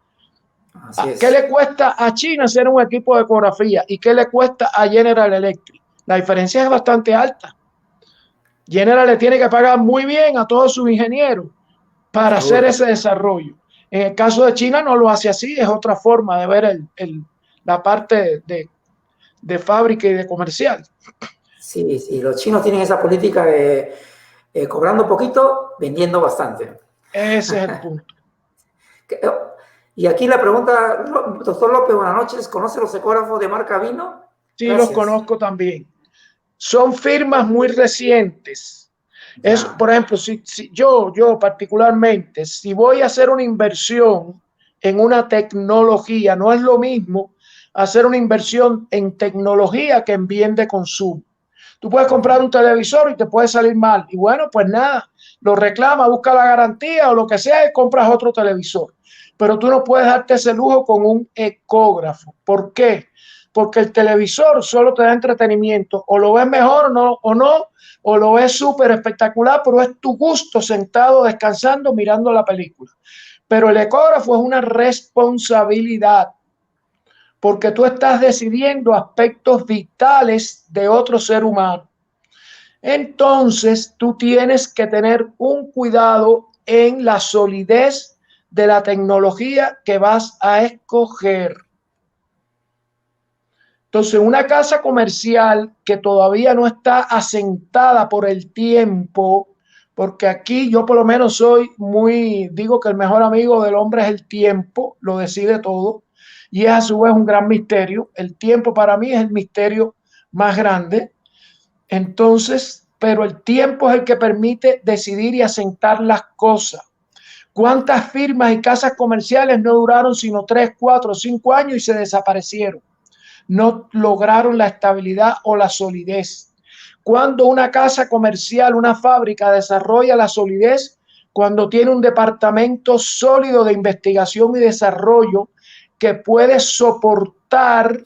¿Qué le cuesta a China hacer un equipo de ecografía y qué le cuesta a General Electric? La diferencia es bastante alta. General le tiene que pagar muy bien a todos sus ingenieros para hacer ese desarrollo. En el caso de China no lo hace así, es otra forma de ver la parte de fábrica y de comercial. Sí, sí, los chinos tienen esa política de cobrando poquito, vendiendo bastante. Ese es el punto. Y aquí la pregunta, doctor López, buenas noches, ¿conoce los ecógrafos de marca Vino? Sí, gracias. Los conozco también. Son firmas muy recientes. Por ejemplo, si yo particularmente, si voy a hacer una inversión en una tecnología, no es lo mismo hacer una inversión en tecnología que en bien de consumo. Tú puedes comprar un televisor y te puede salir mal. Y bueno, pues nada, lo reclama, busca la garantía o lo que sea y compras otro televisor. Pero tú no puedes darte ese lujo con un ecógrafo. ¿Por qué? Porque el televisor solo te da entretenimiento. O lo ves mejor o lo ves súper espectacular, pero es tu gusto sentado, descansando, mirando la película. Pero el ecógrafo es una responsabilidad, porque tú estás decidiendo aspectos vitales de otro ser humano. Entonces, tú tienes que tener un cuidado en la solidez de la tecnología que vas a escoger. Entonces, una casa comercial que todavía no está asentada por el tiempo, porque aquí yo por lo menos digo que el mejor amigo del hombre es el tiempo, lo decide todo, y es a su vez un gran misterio. El tiempo para mí es el misterio más grande. Entonces, pero el tiempo es el que permite decidir y asentar las cosas. ¿Cuántas firmas y casas comerciales no duraron sino 3, 4, 5 años y se desaparecieron? No lograron la estabilidad o la solidez. Cuando una casa comercial, una fábrica desarrolla la solidez, cuando tiene un departamento sólido de investigación y desarrollo que puede soportar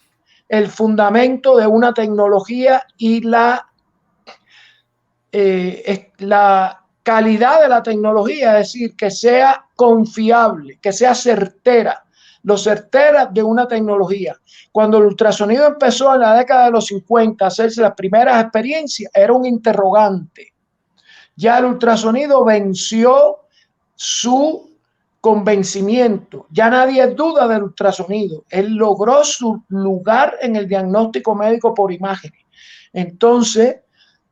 el fundamento de una tecnología y la la calidad de la tecnología, es decir, que sea confiable, que sea certera, lo certera de una tecnología. Cuando el ultrasonido empezó en la década de los 50 a hacerse las primeras experiencias, era un interrogante. Ya el ultrasonido venció su convencimiento. Ya nadie duda del ultrasonido. Él logró su lugar en el diagnóstico médico por imágenes. Entonces,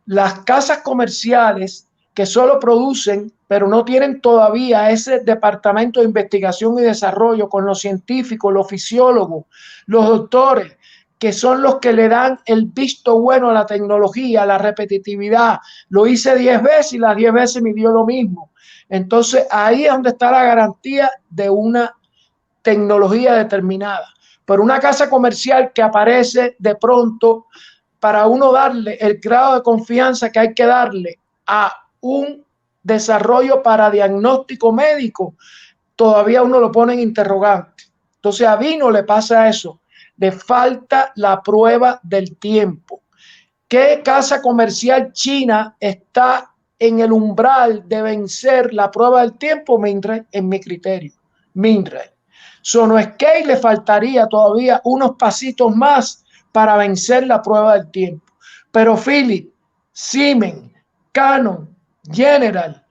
las casas comerciales que solo producen, pero no tienen todavía ese departamento de investigación y desarrollo con los científicos, los fisiólogos, los doctores, que son los que le dan el visto bueno a la tecnología, la repetitividad. Lo hice 10 veces y las 10 veces me dio lo mismo. Entonces, ahí es donde está la garantía de una tecnología determinada. Pero una casa comercial que aparece de pronto, para uno darle el grado de confianza que hay que darle a un desarrollo para diagnóstico médico, todavía uno lo pone en interrogante. Entonces a Vino le pasa eso, le falta la prueba del tiempo. ¿Qué casa comercial china está en el umbral de vencer la prueba del tiempo? Mindray, en mi criterio. Mindray. Sonoscape le faltaría todavía unos pasitos más para vencer la prueba del tiempo. Pero Philips, Siemens, Canon, General,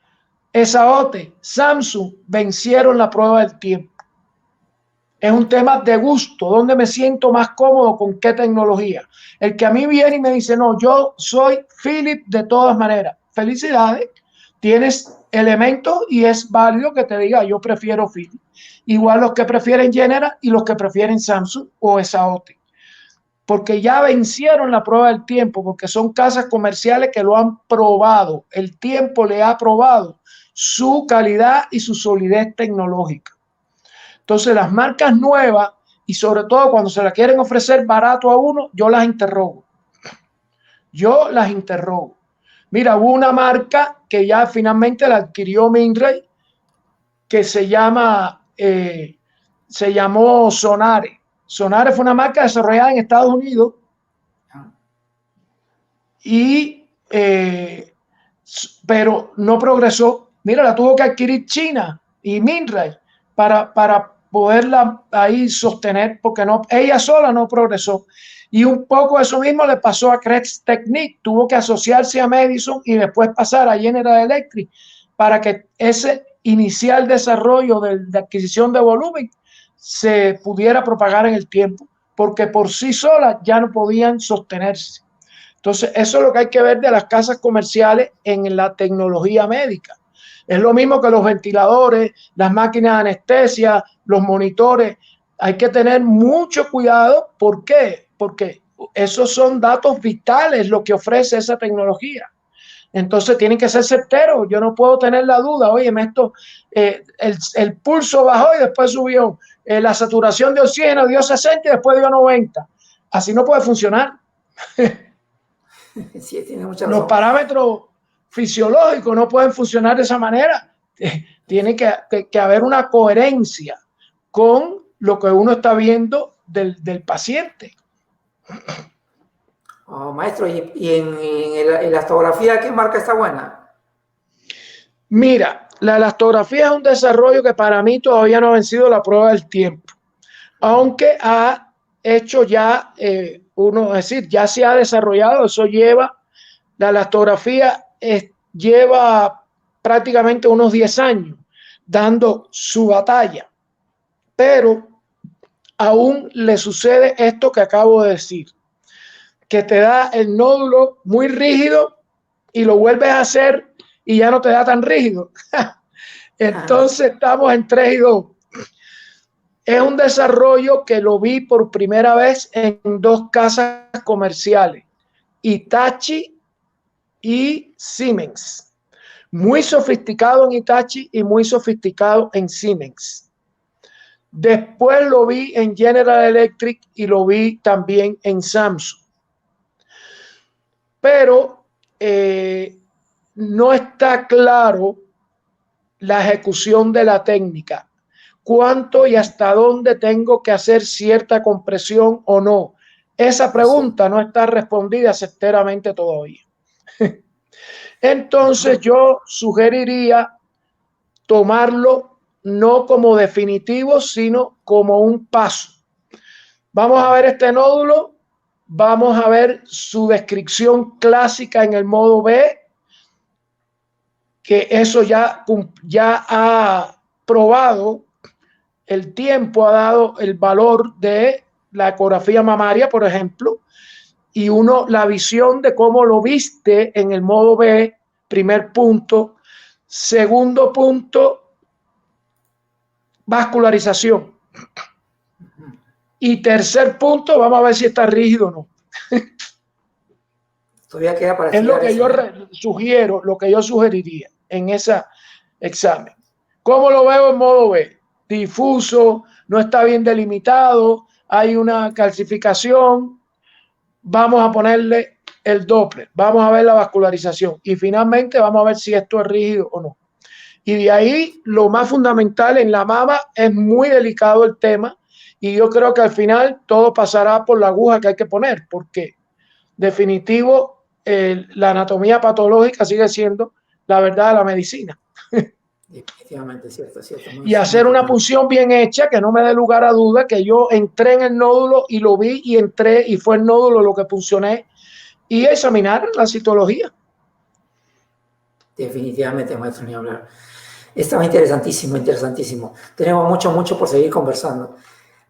Esaote, Samsung vencieron la prueba del tiempo. Es un tema de gusto, ¿dónde me siento más cómodo con qué tecnología? El que a mí viene y me dice, no, yo soy Philips de todas maneras. Felicidades, tienes elementos y es válido que te diga, yo prefiero Philips. Igual los que prefieren General y los que prefieren Samsung o Esaote. Porque ya vencieron la prueba del tiempo, porque son casas comerciales que lo han probado. El tiempo le ha probado su calidad y su solidez tecnológica. Entonces, las marcas nuevas, y sobre todo cuando se la quieren ofrecer barato a uno, yo las interrogo. Yo las interrogo. Mira, hubo una marca que ya finalmente la adquirió Mindray, que se llamó Sonare. Sonare fue una marca desarrollada en Estados Unidos y pero no progresó. Mira, la tuvo que adquirir China y Mindray para poderla ahí sostener, porque no, ella sola no progresó. Y un poco eso mismo le pasó a Krebs Technique, tuvo que asociarse a Madison y después pasar a General Electric para que ese inicial desarrollo de adquisición de volumen se pudiera propagar en el tiempo, porque por sí solas ya no podían sostenerse. Entonces, eso es lo que hay que ver de las casas comerciales en la tecnología médica. Es lo mismo que los ventiladores, las máquinas de anestesia, los monitores. Hay que tener mucho cuidado. ¿Por qué? Porque esos son datos vitales lo que ofrece esa tecnología. Entonces tienen que ser certeros. Yo no puedo tener la duda, oye, el pulso bajó y después subió, la saturación de oxígeno dio 60 y después dio 90. Así no puede funcionar. Sí, tiene mucha Los razón. parámetros fisiológicos no pueden funcionar de esa manera. Tiene que haber una coherencia con lo que uno está viendo del paciente. Oh, maestro, ¿y en la elastografía qué marca está buena? Mira, la elastografía es un desarrollo que para mí todavía no ha vencido la prueba del tiempo, aunque ha hecho ya es decir, ya se ha desarrollado, la elastografía lleva prácticamente unos 10 años dando su batalla, pero aún le sucede esto que acabo de decir, que te da el nódulo muy rígido y lo vuelves a hacer y ya no te da tan rígido. Entonces estamos en 3 y 2. Es un desarrollo que lo vi por primera vez en 2 casas comerciales, Hitachi y Siemens. Muy sofisticado en Hitachi y muy sofisticado en Siemens. Después lo vi en General Electric y lo vi también en Samsung. Pero no está claro la ejecución de la técnica. Cuánto y hasta dónde tengo que hacer cierta compresión o no. Esa pregunta no está respondida certeramente todavía. Entonces yo sugeriría tomarlo no como definitivo, sino como un paso. Vamos a ver este nódulo, vamos a ver su descripción clásica en el modo B, que eso ya ha probado, el tiempo ha dado el valor de la ecografía mamaria, por ejemplo, y la visión de cómo lo viste en el modo B, primer punto. Segundo punto, vascularización. Y tercer punto, vamos a ver si está rígido o no. Todavía queda para es lo que yo sugiero, lo que yo sugeriría en ese examen. ¿Cómo lo veo en modo B? Difuso, no está bien delimitado, hay una calcificación. Vamos a ponerle el Doppler, vamos a ver la vascularización y finalmente vamos a ver si esto es rígido o no. Y de ahí lo más fundamental en la mama, es muy delicado el tema y yo creo que al final todo pasará por la aguja que hay que poner, porque definitivo la anatomía patológica sigue siendo la verdad de la medicina. Definitivamente, cierto. Y hacer una punción bien hecha, que no me dé lugar a duda, que yo entré en el nódulo y lo vi y entré y fue el nódulo lo que puncioné, y examinar la citología. Definitivamente, maestro, ni hablar. Estaba interesantísimo. Tenemos mucho por seguir conversando.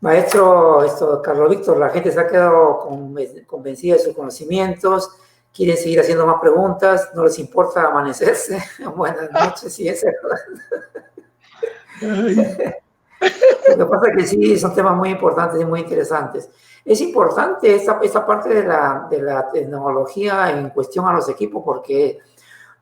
Maestro, Carlos Víctor, la gente se ha quedado convencida de sus conocimientos, quieren seguir haciendo más preguntas, no les importa amanecerse. Buenas noches, sí, es Lo que pasa es que sí, son temas muy importantes y muy interesantes. Es importante esta parte de la tecnología en cuestión a los equipos porque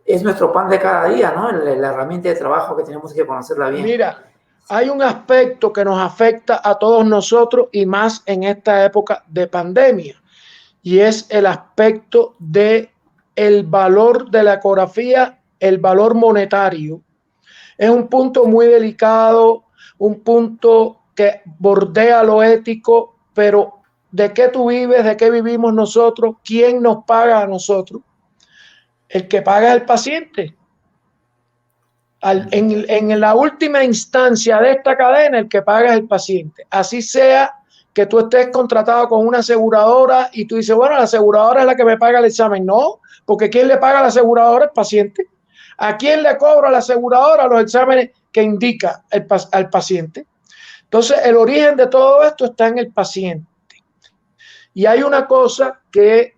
es nuestro pan de cada día, ¿no? La herramienta de trabajo que tenemos que conocerla bien. Mira, hay un aspecto que nos afecta a todos nosotros y más en esta época de pandemia, y es el aspecto de el valor de la ecografía, el valor monetario. Es un punto muy delicado, un punto que bordea lo ético, pero ¿de qué tú vives? ¿De qué vivimos nosotros? ¿Quién nos paga a nosotros? El que paga es el paciente. En la última instancia de esta cadena, el que paga es el paciente. Así sea que tú estés contratado con una aseguradora y tú dices, bueno, la aseguradora es la que me paga el examen. No, porque ¿quién le paga a la aseguradora? El paciente. ¿A quién le cobra la aseguradora los exámenes que indica al paciente? Entonces, el origen de todo esto está en el paciente. Y hay una cosa que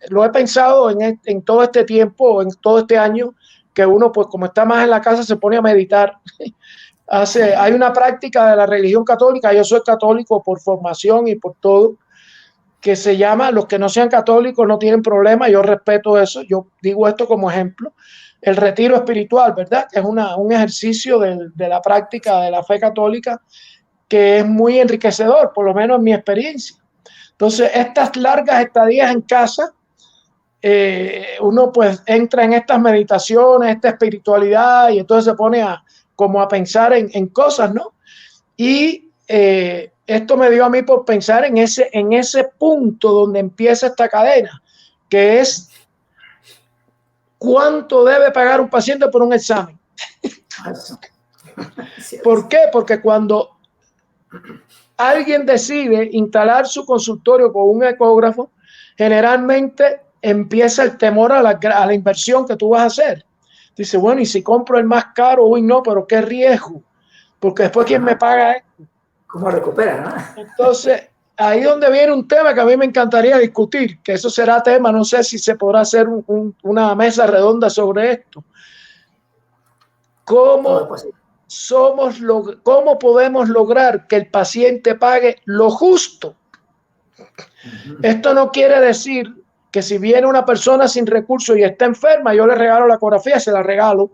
lo he pensado en todo este tiempo, en todo este año, que uno, pues como está más en la casa, se pone a meditar. Hay una práctica de la religión católica, yo soy católico por formación y por todo, que se llama, los que no sean católicos no tienen problema, yo respeto eso, yo digo esto como ejemplo, el retiro espiritual, ¿verdad? Que es un ejercicio de la práctica de la fe católica que es muy enriquecedor, por lo menos en mi experiencia. Entonces, estas largas estadías en casa, uno pues entra en estas meditaciones, esta espiritualidad, y entonces se pone como a pensar en cosas, ¿no? Y esto me dio a mí por pensar en ese punto donde empieza esta cadena, que es cuánto debe pagar un paciente por un examen. ¿Por qué? Porque cuando alguien decide instalar su consultorio con un ecógrafo, generalmente empieza el temor a la inversión que tú vas a hacer. Dice, bueno, y si compro el más caro, uy, no, pero qué riesgo, porque después ¿quién me paga esto? ¿Cómo recupera, no? Entonces, ahí donde viene un tema que a mí me encantaría discutir, que eso será tema, no sé si se podrá hacer una mesa redonda sobre esto. ¿Cómo podemos lograr que el paciente pague lo justo? Esto no quiere decir que si viene una persona sin recursos y está enferma, yo le regalo la ecografía, se la regalo.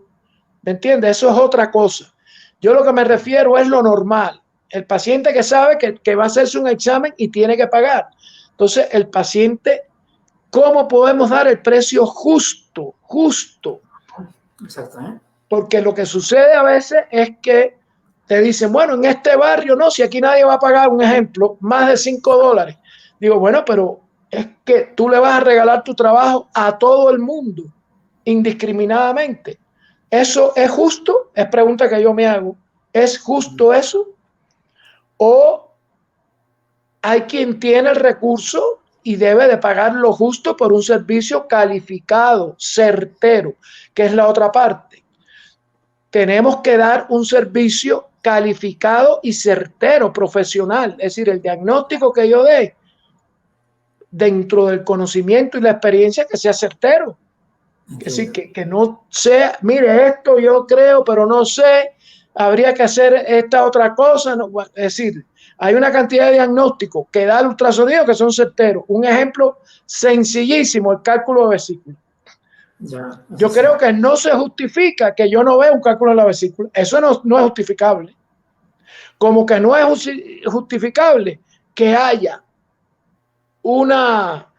¿Me entiendes? Eso es otra cosa. Yo lo que me refiero es lo normal. El paciente que sabe que va a hacerse un examen y tiene que pagar. Entonces, el paciente, ¿cómo podemos dar el precio justo? Justo. Exacto, Porque lo que sucede a veces es que te dicen, bueno, en este barrio no, si aquí nadie va a pagar, un ejemplo, más de $5. Digo, bueno, pero es que tú le vas a regalar tu trabajo a todo el mundo. indiscriminadamente. ¿Eso es justo? Es pregunta que yo me hago. ¿Es justo eso? ¿O hay quien tiene el recurso y debe de pagar lo justo por un servicio calificado, certero, que es la otra parte? Tenemos que dar un servicio calificado y certero, profesional. Es decir, el diagnóstico que yo dé dentro del conocimiento y la experiencia que sea certero. Es decir, que no sea, mire, esto yo creo, pero no sé, habría que hacer esta otra cosa. No, es decir, hay una cantidad de diagnósticos que da el ultrasonido que son certeros. Un ejemplo sencillísimo, el cálculo de vesícula. Yo creo que no se justifica que yo no vea un cálculo de la vesícula. Eso no es justificable. Como que no es justificable que haya una,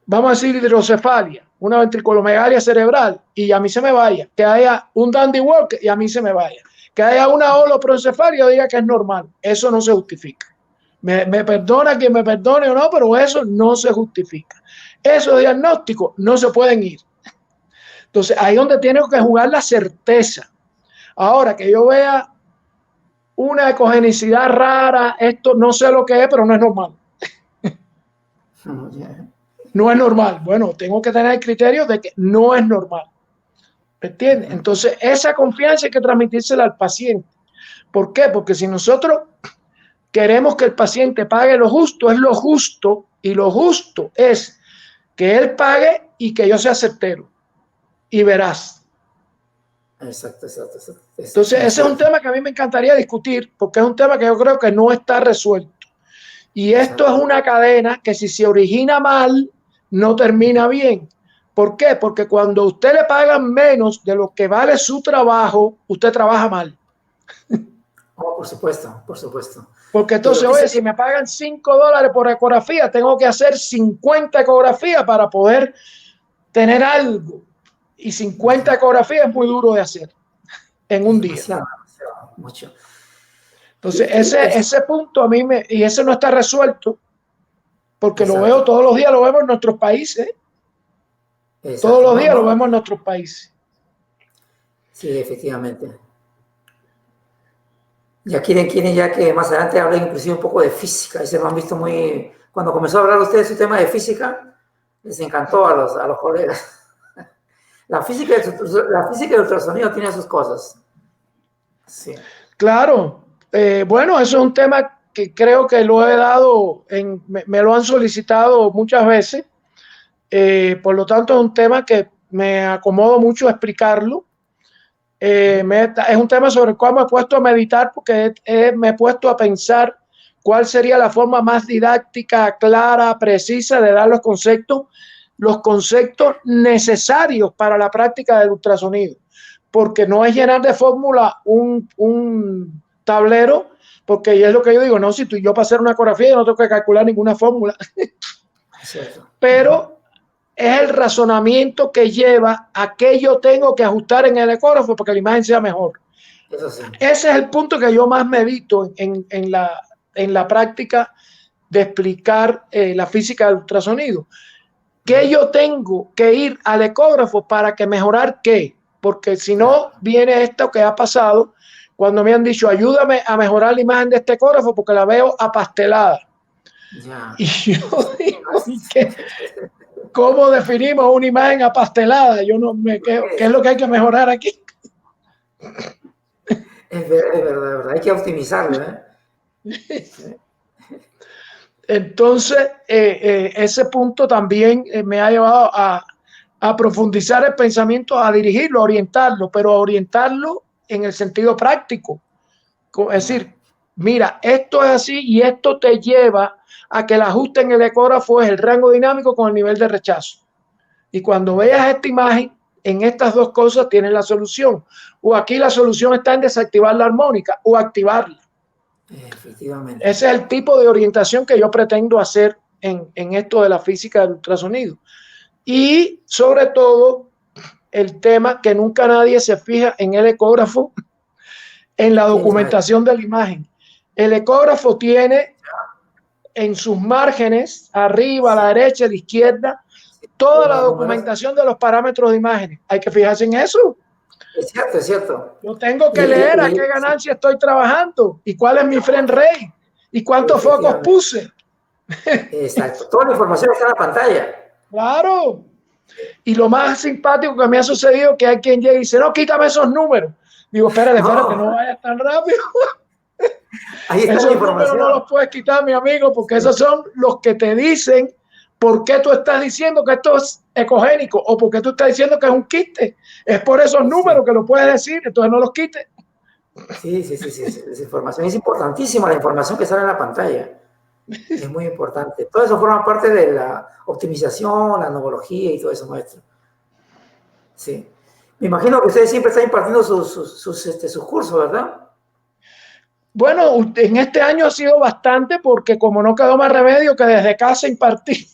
vamos a decir, hidrocefalia, una ventriculomegalia cerebral y a mí se me vaya, que haya un dandy walk y a mí se me vaya, que haya una holoproencefalia y diga que es normal. Eso no se justifica. Me perdona quien me perdone o no, pero eso no se justifica. Esos diagnósticos no se pueden ir. Entonces, ahí es donde tiene que jugar la certeza. Ahora, que yo vea una ecogenicidad rara, esto no sé lo que es, pero no es normal. No es normal. Bueno, tengo que tener el criterio de que no es normal. ¿Me entiendes? Entonces, esa confianza hay que transmitírsela al paciente. ¿Por qué? Porque si nosotros queremos que el paciente pague lo justo, es lo justo, y lo justo es que él pague y que yo sea certero y veraz. Exacto. Entonces, ese es un tema que a mí me encantaría discutir, porque es un tema que yo creo que no está resuelto. Y esto es una cadena que si se origina mal, no termina bien. ¿Por qué? Porque cuando a usted le pagan menos de lo que vale su trabajo, usted trabaja mal. Oh, por supuesto. Porque entonces, oye, si me pagan $5 por ecografía, tengo que hacer 50 ecografías para poder tener algo. Y 50 ecografías es muy duro de hacer en un día. Mucho. Entonces, ese punto a mí y ese no está resuelto, porque lo veo todos los días, lo vemos en nuestros países. Todos los días lo vemos en nuestros países. Sí, efectivamente. Ya quieren ya que más adelante hable inclusive un poco de física. Y se lo han visto muy... Cuando comenzó a hablar ustedes su tema de física, les encantó a los colegas. La física del ultrasonido tiene sus cosas. Sí. Claro. Bueno, eso es un tema que creo que lo he dado, me lo han solicitado muchas veces. Por lo tanto, es un tema que me acomodo mucho a explicarlo. Es un tema sobre el cual me he puesto a meditar porque me he puesto a pensar cuál sería la forma más didáctica, clara, precisa de dar los conceptos necesarios para la práctica del ultrasonido. Porque no es llenar de fórmula un tablero, porque es lo que yo digo, no, si tú y yo para hacer una ecografía yo no tengo que calcular ninguna fórmula. Pero es el razonamiento que lleva a que yo tengo que ajustar en el ecógrafo para que la imagen sea mejor. Eso sí. Ese es el punto que yo más medito en la práctica de explicar la física del ultrasonido. ¿Qué yo tengo que ir al ecógrafo para que mejorar qué? Porque si no, viene esto que ha pasado cuando me han dicho, ayúdame a mejorar la imagen de este ecógrafo porque la veo apastelada. Ya. Y yo digo, ¿cómo definimos una imagen apastelada? ¿Qué es lo que hay que mejorar aquí? Es verdad. Hay que optimizarlo, ¿eh? Entonces, ese punto también me ha llevado a profundizar el pensamiento, a dirigirlo, a orientarlo, pero a orientarlo en el sentido práctico. Es decir, mira, esto es así y esto te lleva a que el ajuste en el ecógrafo es el rango dinámico con el nivel de rechazo. Y cuando veas esta imagen, en estas dos cosas tienes la solución. O aquí la solución está en desactivar la armónica o activarla. Efectivamente. Ese es el tipo de orientación que yo pretendo hacer en esto de la física del ultrasonido. Y sobre todo, el tema que nunca nadie se fija en el ecógrafo, en la documentación de la imagen. El ecógrafo tiene en sus márgenes, arriba, a la derecha, a la izquierda, toda la documentación de los parámetros de imágenes. Hay que fijarse en eso. Es cierto, es cierto. Yo tengo que leer a qué ganancia estoy trabajando y cuál es mi frame rate y cuántos focos puse. Exacto. Toda la información está en la pantalla. Claro. Y lo más simpático que me ha sucedido es que hay quien llega y dice, no, quítame esos números. Digo, espérate, no vayas tan rápido. Ahí está esos números no los puedes quitar, mi amigo, porque esos son los que te dicen por qué tú estás diciendo que esto es ecogénico o por qué tú estás diciendo que es un quiste. Es por esos números que lo puedes decir, entonces no los quites. Sí. Esa información es importantísima, la información que sale en la pantalla. Es muy importante. Todo eso forma parte de la optimización, la nomología y todo eso, maestro. Sí. Me imagino que ustedes siempre están impartiendo sus cursos, ¿verdad? Bueno, en este año ha sido bastante porque como no quedó más remedio que desde casa impartir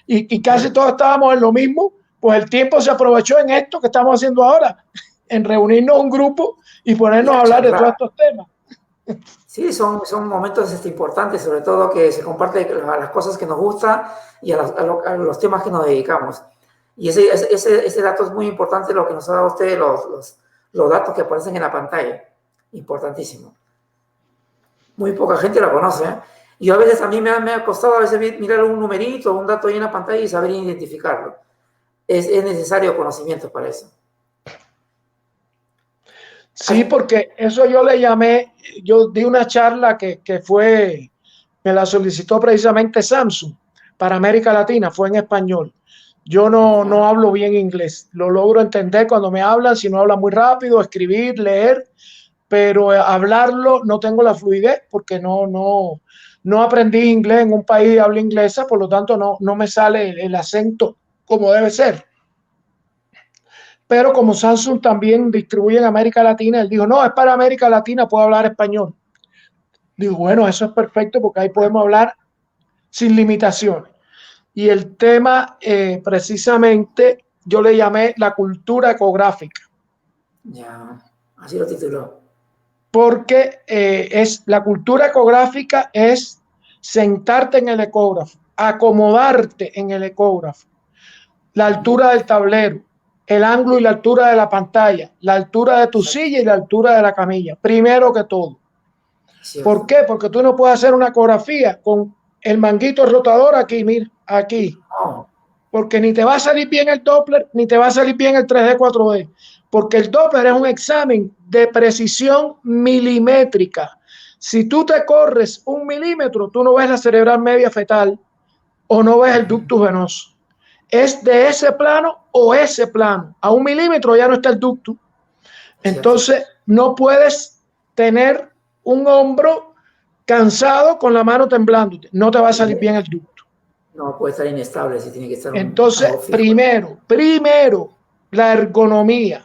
y casi todos estábamos en lo mismo, pues el tiempo se aprovechó en esto que estamos haciendo ahora, en reunirnos un grupo y ponernos a hablar de todos estos temas. Sí, son momentos importantes, sobre todo que se comparte las cosas que nos gustan y a los temas que nos dedicamos. Y ese dato es muy importante, lo que nos ha dado usted, los datos que aparecen en la pantalla. Importantísimo. Muy poca gente lo conoce, ¿eh? Y a veces a mí me ha costado a veces mirar un numerito, un dato ahí en la pantalla y saber identificarlo. Es necesario conocimiento para eso. Sí, porque eso yo le llamé, yo di una charla que me la solicitó precisamente Samsung para América Latina, fue en español. Yo no hablo bien inglés, lo logro entender cuando me hablan, si no hablan muy rápido, escribir, leer, pero hablarlo no tengo la fluidez porque no aprendí inglés en un país de habla inglesa, por lo tanto no me sale el acento como debe ser. Pero como Samsung también distribuye en América Latina, él dijo, no, es para América Latina, puedo hablar español. Digo, bueno, eso es perfecto porque ahí podemos hablar sin limitaciones. Y el tema, precisamente, yo le llamé la cultura ecográfica. Ya, así lo tituló. Porque la cultura ecográfica es sentarte en el ecógrafo, acomodarte en el ecógrafo, la altura del tablero, el ángulo y la altura de la pantalla, la altura de tu silla y la altura de la camilla, primero que todo. Cierto. ¿Por qué? Porque tú no puedes hacer una ecografía con el manguito rotador aquí, mira, aquí. Porque ni te va a salir bien el Doppler, ni te va a salir bien el 3D, 4D. Porque el Doppler es un examen de precisión milimétrica. Si tú te corres 1 milímetro, tú no ves la cerebral media fetal o no ves el ductus venoso. Es de ese plano o ese plano. A 1 milímetro ya no está el ductus. Entonces, no puedes tener un hombro cansado con la mano temblando. No te va a salir bien el ducto. No, puede estar inestable, si tiene que estar. Entonces, primero, la ergonomía,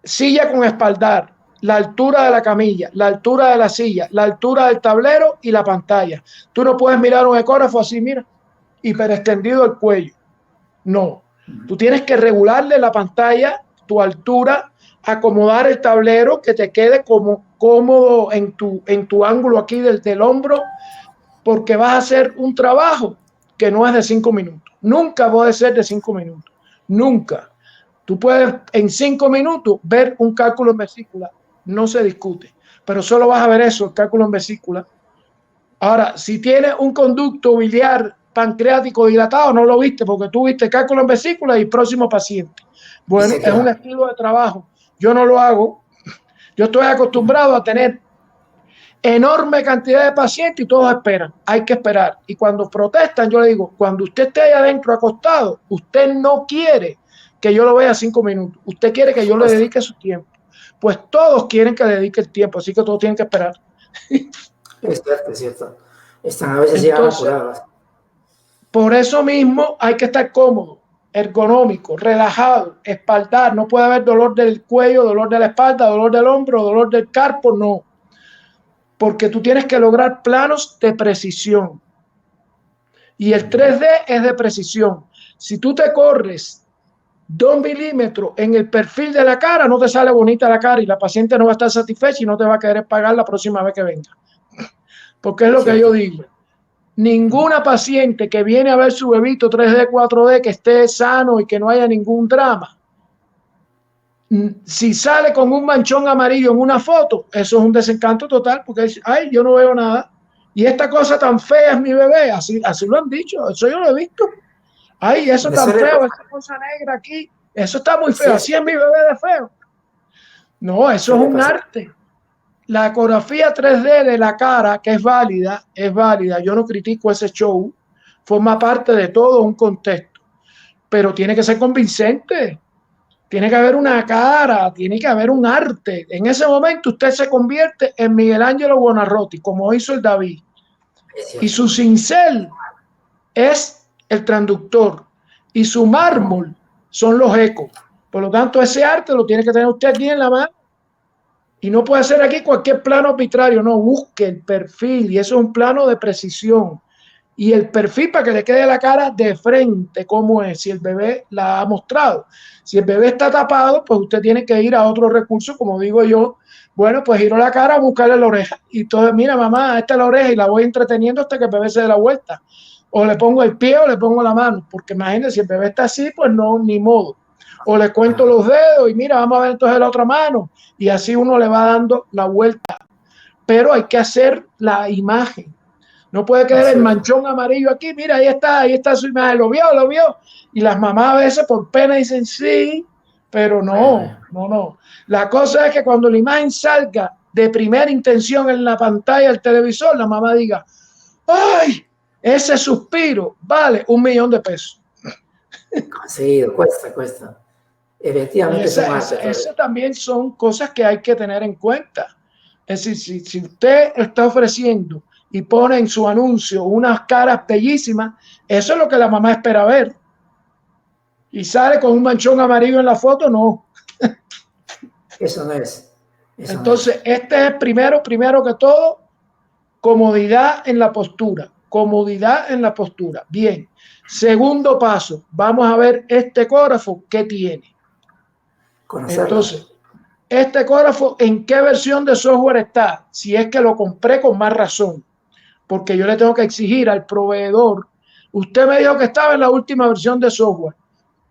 silla con espaldar, la altura de la camilla, la altura de la silla, la altura del tablero y la pantalla. Tú no puedes mirar un ecógrafo así, mira, hiperextendido el cuello. No, tú tienes que regularle la pantalla, tu altura, acomodar el tablero que te quede como cómodo en tu ángulo aquí del hombro, porque vas a hacer un trabajo que no es de 5 minutos. Nunca puede ser de 5 minutos. Nunca. Tú puedes en 5 minutos ver un cálculo en vesícula. No se discute. Pero solo vas a ver eso, el cálculo en vesícula. Ahora, si tienes un conducto biliar pancreático dilatado, no lo viste porque tú viste cálculo en vesícula y próximo paciente. Bueno, es un estilo de trabajo. Yo no lo hago. Yo estoy acostumbrado a tener enorme cantidad de pacientes y todos esperan. Hay que esperar. Y cuando protestan, yo le digo, cuando usted esté ahí adentro acostado, usted no quiere que yo lo vea 5 minutos. Usted quiere que yo le dedique su tiempo. Pues todos quieren que le dedique el tiempo, así que todos tienen que esperar. Es cierto, es cierto. Están a veces llegan apurados. Por eso mismo hay que estar cómodo, ergonómico, relajado, espaldar. No puede haber dolor del cuello, dolor de la espalda, dolor del hombro, dolor del carpo, no. Porque tú tienes que lograr planos de precisión. Y el 3D es de precisión. Si tú te corres 2 milímetros en el perfil de la cara, no te sale bonita la cara y la paciente no va a estar satisfecha y no te va a querer pagar la próxima vez que venga. Porque es lo que yo digo. Ninguna paciente que viene a ver su bebito 3D, 4D, que esté sano y que no haya ningún drama, si sale con un manchón amarillo en una foto, eso es un desencanto total, porque dice, ay, yo no veo nada. Y esta cosa tan fea es mi bebé, así lo han dicho, eso yo lo he visto. Ay, eso Me tan suele feo, pasar, esa cosa negra aquí, eso está muy sí, feo, así es mi bebé de feo. No, eso es suele un pasar. arte. La ecografía 3D de la cara, que es válida, yo no critico ese show, forma parte de todo un contexto, pero tiene que ser convincente. Tiene que haber una cara, tiene que haber un arte. En ese momento usted se convierte en Miguel Ángelo Buonarroti, como hizo el David. Es Y cierto. su cincel es el transductor. Y su mármol son los ecos. Por lo tanto, ese arte lo tiene que tener usted aquí en la mano. Y no puede ser aquí cualquier plano arbitrario. No, busque el perfil. Y eso es un plano de precisión. Y el perfil para que le quede la cara de frente, cómo es, si el bebé la ha mostrado. Si el bebé está tapado, pues usted tiene que ir a otro recurso, como digo yo, bueno, pues giro la cara a buscarle la oreja. Y entonces, mira, mamá, esta es la oreja y la voy entreteniendo hasta que el bebé se dé la vuelta. O le pongo el pie o le pongo la mano, porque imagínense, si el bebé está así, pues no, ni modo. O le cuento Ah, los dedos y mira, vamos a ver entonces la otra mano. Y así uno le va dando la vuelta. Pero hay que hacer la imagen. No puede quedar es el cierto. manchón amarillo aquí. Mira, ahí está su imagen. Lo vio, lo vio. Y las mamás a veces por pena dicen sí, pero no, Bueno, no, no. La cosa es que cuando la imagen salga de primera intención en la pantalla del televisor, la mamá diga, ¡ay! Ese suspiro vale $1.000.000. conseguido, cuesta, cuesta. Y Efectivamente es un arte todo esa esto. también son cosas que hay que tener en cuenta. Es decir, si usted está ofreciendo y pone en su anuncio unas caras bellísimas, eso es lo que la mamá espera ver. Y sale con un manchón amarillo en la foto, no. Eso no es. Eso no Entonces, es. este es primero que todo, comodidad en la postura. Comodidad en la postura. Bien. Segundo paso, vamos a ver este ecógrafo, ¿qué tiene? Conocerlo. Entonces, este ecógrafo, ¿en qué versión de software está? Si es que lo compré con más razón, porque yo le tengo que exigir al proveedor. Usted me dijo que estaba en la última versión de software.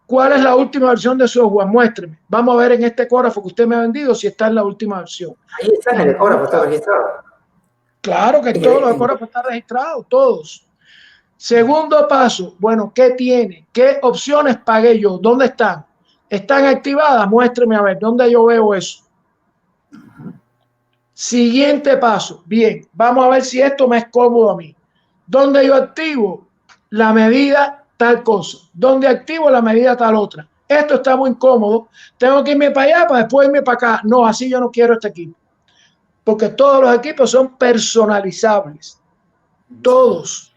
¿Cuál es la última versión de software? Muéstreme. Vamos a ver en este ecógrafo que usted me ha vendido si está en la última versión. Ahí está en Y el me ecógrafo, está busca. registrado. Claro que En todos el- los en- ecógrafos están registrados, todos. Segundo paso, bueno, ¿qué tiene? ¿Qué opciones pagué yo? ¿Dónde están? ¿Están activadas? Muéstreme a ver, ¿dónde yo veo eso? Siguiente paso. Bien, vamos a ver si esto me es cómodo a mí. ¿Dónde yo activo la medida tal cosa? ¿Dónde activo la medida tal otra? Esto está muy incómodo. Tengo que irme para allá para después irme para acá. No, así yo no quiero este equipo. Porque todos los equipos son personalizables. Todos.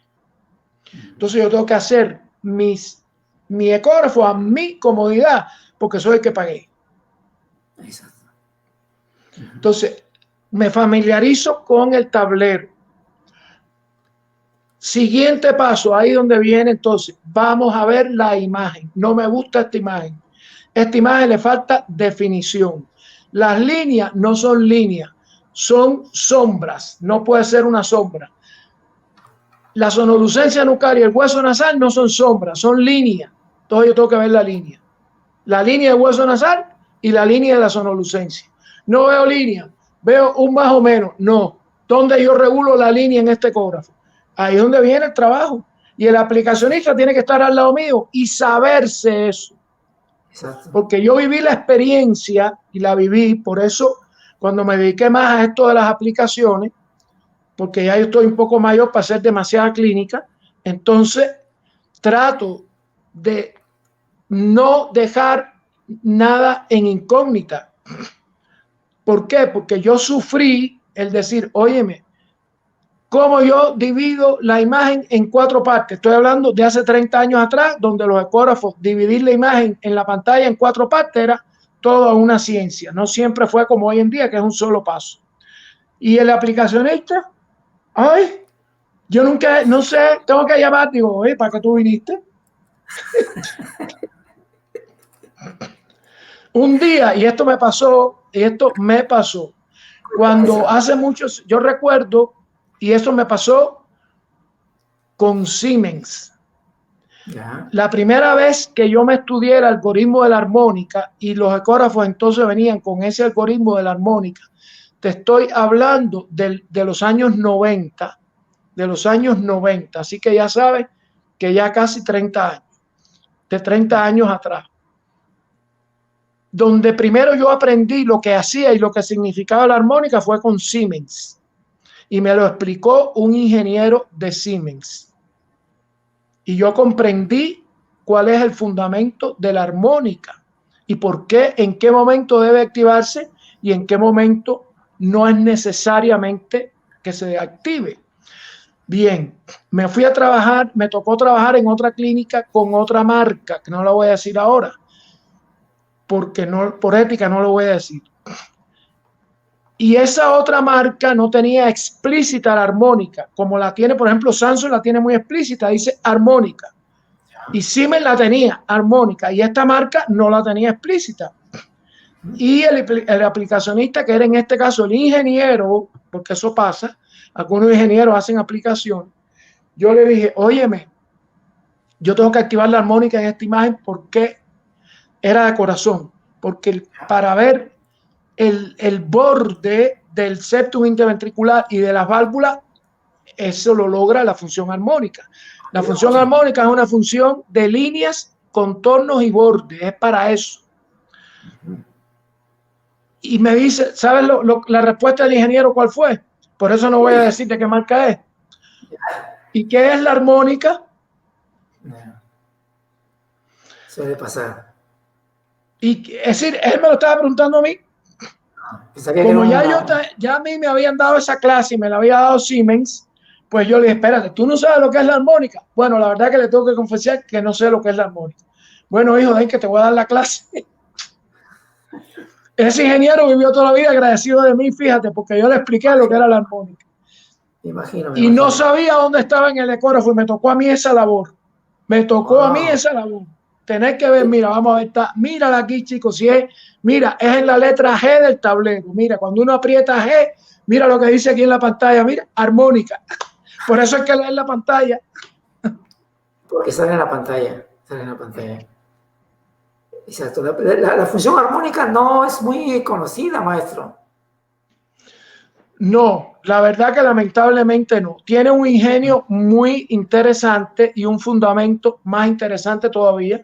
Entonces yo tengo que hacer mi ecógrafo a mi comodidad porque soy el que pagué. Exacto. Entonces me familiarizo con el tablero. Siguiente paso, ahí donde viene entonces, vamos a ver la imagen. No me gusta esta imagen. Esta imagen le falta definición. Las líneas no son líneas, son sombras. No puede ser una sombra. La sonolucencia nucal y el hueso nasal no son sombras, son líneas. Entonces yo tengo que ver la línea. La línea del hueso nasal y la línea de la sonolucencia. No veo línea, veo un más o menos. No. ¿Dónde yo regulo la línea en este ecógrafo? Ahí es donde viene el trabajo. Y el aplicacionista tiene que estar al lado mío y saberse eso. Exacto. Porque yo viví la experiencia y la viví, por eso cuando me dediqué más a esto de las aplicaciones, porque ya yo estoy un poco mayor para hacer demasiada clínica, entonces trato de no dejar nada en incógnita. ¿Por qué? Porque yo sufrí el decir, óyeme, ¿cómo yo divido la imagen en 4 partes? Estoy hablando de hace 30 años atrás, donde los ecógrafos, dividir la imagen en la pantalla en 4 partes era toda una ciencia. No siempre fue como hoy en día, que es un solo paso. Y el aplicacionista, ay, yo nunca, no sé, tengo que llamar, digo, oye, ¿para qué tú viniste? Un día, y esto me pasó, cuando Esa. hace muchos, yo recuerdo, y eso me pasó con Siemens. Ya. La primera vez que yo me estudié el algoritmo de la armónica y los ecógrafos entonces venían con ese algoritmo de la armónica, te estoy hablando de los años 90, de los años 90, así que ya sabes que ya casi 30 años, de 30 años atrás, donde primero yo aprendí lo que hacía y lo que significaba la armónica fue con Siemens, y me lo explicó un ingeniero de Siemens. Y yo comprendí cuál es el fundamento de la armónica y por qué, en qué momento debe activarse y en qué momento no es necesariamente que se active. Bien, me fui a trabajar, me tocó trabajar en otra clínica con otra marca, que no la voy a decir ahora, porque no, por ética no lo voy a decir. Y esa otra marca no tenía explícita la armónica, como la tiene, por ejemplo, Samsung la tiene muy explícita, dice armónica. Y Siemens la tenía armónica y esta marca no la tenía explícita. Y el aplicacionista, que era en este caso el ingeniero, porque eso pasa, algunos ingenieros hacen aplicación, yo le dije, óyeme, yo tengo que activar la armónica en esta imagen porque era de corazón, porque para ver el borde del septum interventricular y de las válvulas, eso lo logra la función armónica. La función armónica es una función de líneas, contornos y bordes, es para eso. Y me dice, ¿sabes la respuesta del ingeniero cuál fue? Por eso no voy a decir de qué marca es. ¿Y qué es la armónica? Suele pasar. Y es decir, él me lo estaba preguntando a mí. Como ya a mí me habían dado esa clase y me la había dado Siemens, pues yo le dije, espérate, ¿tú no sabes lo que es la armónica? Bueno, la verdad que le tengo que confesar que no sé lo que es la armónica. Bueno, hijo, ven que te voy a dar la clase. Ese ingeniero vivió toda la vida agradecido de mí, fíjate, porque yo le expliqué lo que era la armónica. Me imagino. Y no sabía dónde estaba en el ecógrafo y me tocó a mí esa labor. Me tocó a mí esa labor. Tener que ver, mira, vamos a ver, mírala aquí, chicos, si es, mira, es en la letra G del tablero. Mira, cuando uno aprieta G, mira lo que dice aquí en la pantalla, mira, armónica. Por eso hay que leer la pantalla. Porque sale en la pantalla, Exacto. La función armónica no es muy conocida, maestro. No, la verdad que lamentablemente no. Tiene un ingenio muy interesante y un fundamento más interesante todavía.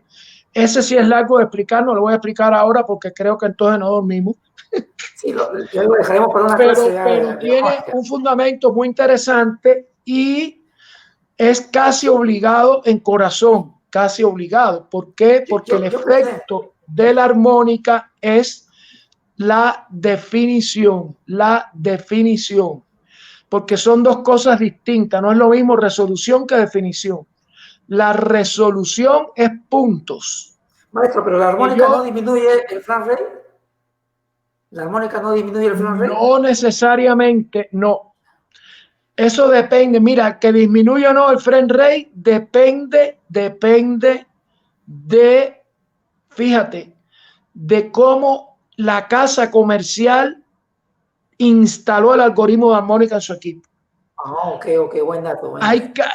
Ese sí es largo de explicar, no lo voy a explicar ahora porque creo que entonces no dormimos. Sí, ya lo dejaremos para una clase. Pero tiene un fundamento muy interesante y es casi obligado en corazón, casi obligado. ¿Por qué? Porque el efecto de la armónica es la definición, porque son dos cosas distintas, no es lo mismo resolución que definición. La resolución es puntos. Maestro, pero la armónica no disminuye el frame rate. ¿La armónica no disminuye el frame rate? No necesariamente, no. Eso depende, mira, que disminuye o no el frame rate depende de, fíjate, de cómo la casa comercial instaló el algoritmo de armónica en su equipo. Ok, buen dato.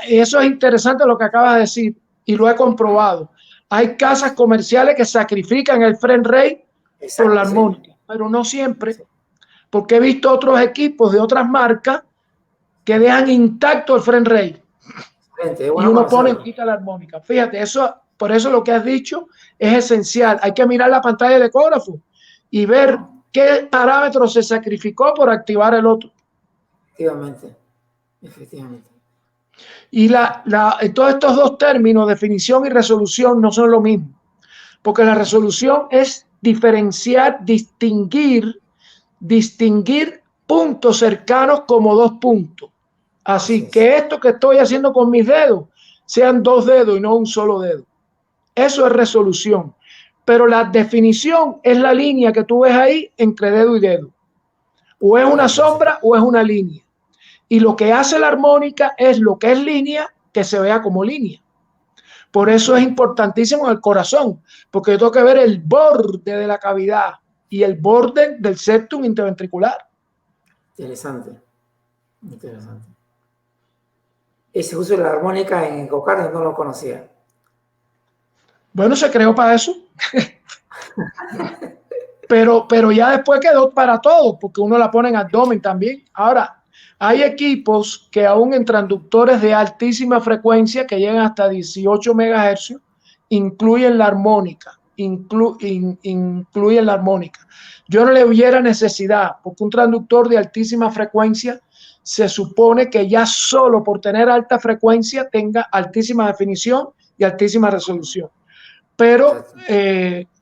Eso es interesante lo que acabas de decir y lo he comprobado. Hay casas comerciales que sacrifican el frame rate por la armónica, pero no siempre, porque he visto otros equipos de otras marcas que dejan intacto el frame rate y uno pone y quita la armónica. Fíjate, por eso lo que has dicho es esencial. Hay que mirar la pantalla del ecógrafo y ver qué parámetro se sacrificó por activar el otro. Efectivamente. Y todos estos dos términos, definición y resolución, no son lo mismo, porque la resolución es diferenciar, distinguir puntos cercanos como dos puntos. Así que esto que estoy haciendo con mis dedos sean dos dedos y no un solo dedo. Eso es resolución. Pero la definición es la línea que tú ves ahí entre dedo y dedo. O es una sombra o es una línea. Y lo que hace la armónica es lo que es línea, que se vea como línea. Por eso es importantísimo el corazón, porque yo tengo que ver el borde de la cavidad y el borde del septum interventricular. Interesante. ese uso de la armónica en go-karting, no lo conocía. Bueno, se creó para eso. Pero ya después quedó para todo, porque uno la pone en abdomen también. Ahora, hay equipos que aún en transductores de altísima frecuencia, que llegan hasta 18 megahercios, incluyen la armónica. Incluyen la armónica. Yo no le hubiera necesidad, porque un transductor de altísima frecuencia se supone que ya solo por tener alta frecuencia tenga altísima definición y altísima resolución. Pero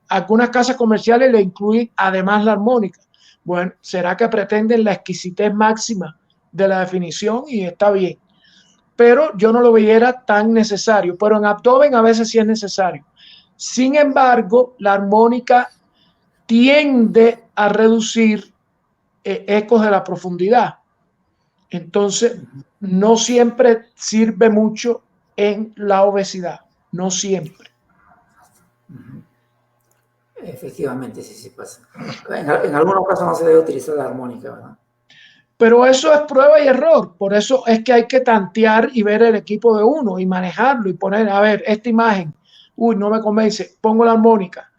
algunas casas comerciales le incluyen además la armónica. Bueno, ¿será que pretenden la exquisitez máxima de la definición? Y está bien. Pero yo no lo viera tan necesario. Pero en abdomen a veces sí es necesario. Sin embargo, la armónica tiende a reducir ecos de la profundidad. Entonces, no siempre sirve mucho en la obesidad. No siempre. Efectivamente, sí pasa. En algunos casos no se debe utilizar la armónica, ¿verdad? Pero eso es prueba y error. Por eso es que hay que tantear y ver el equipo de uno y manejarlo y poner, a ver, esta imagen, uy, no me convence, pongo la armónica,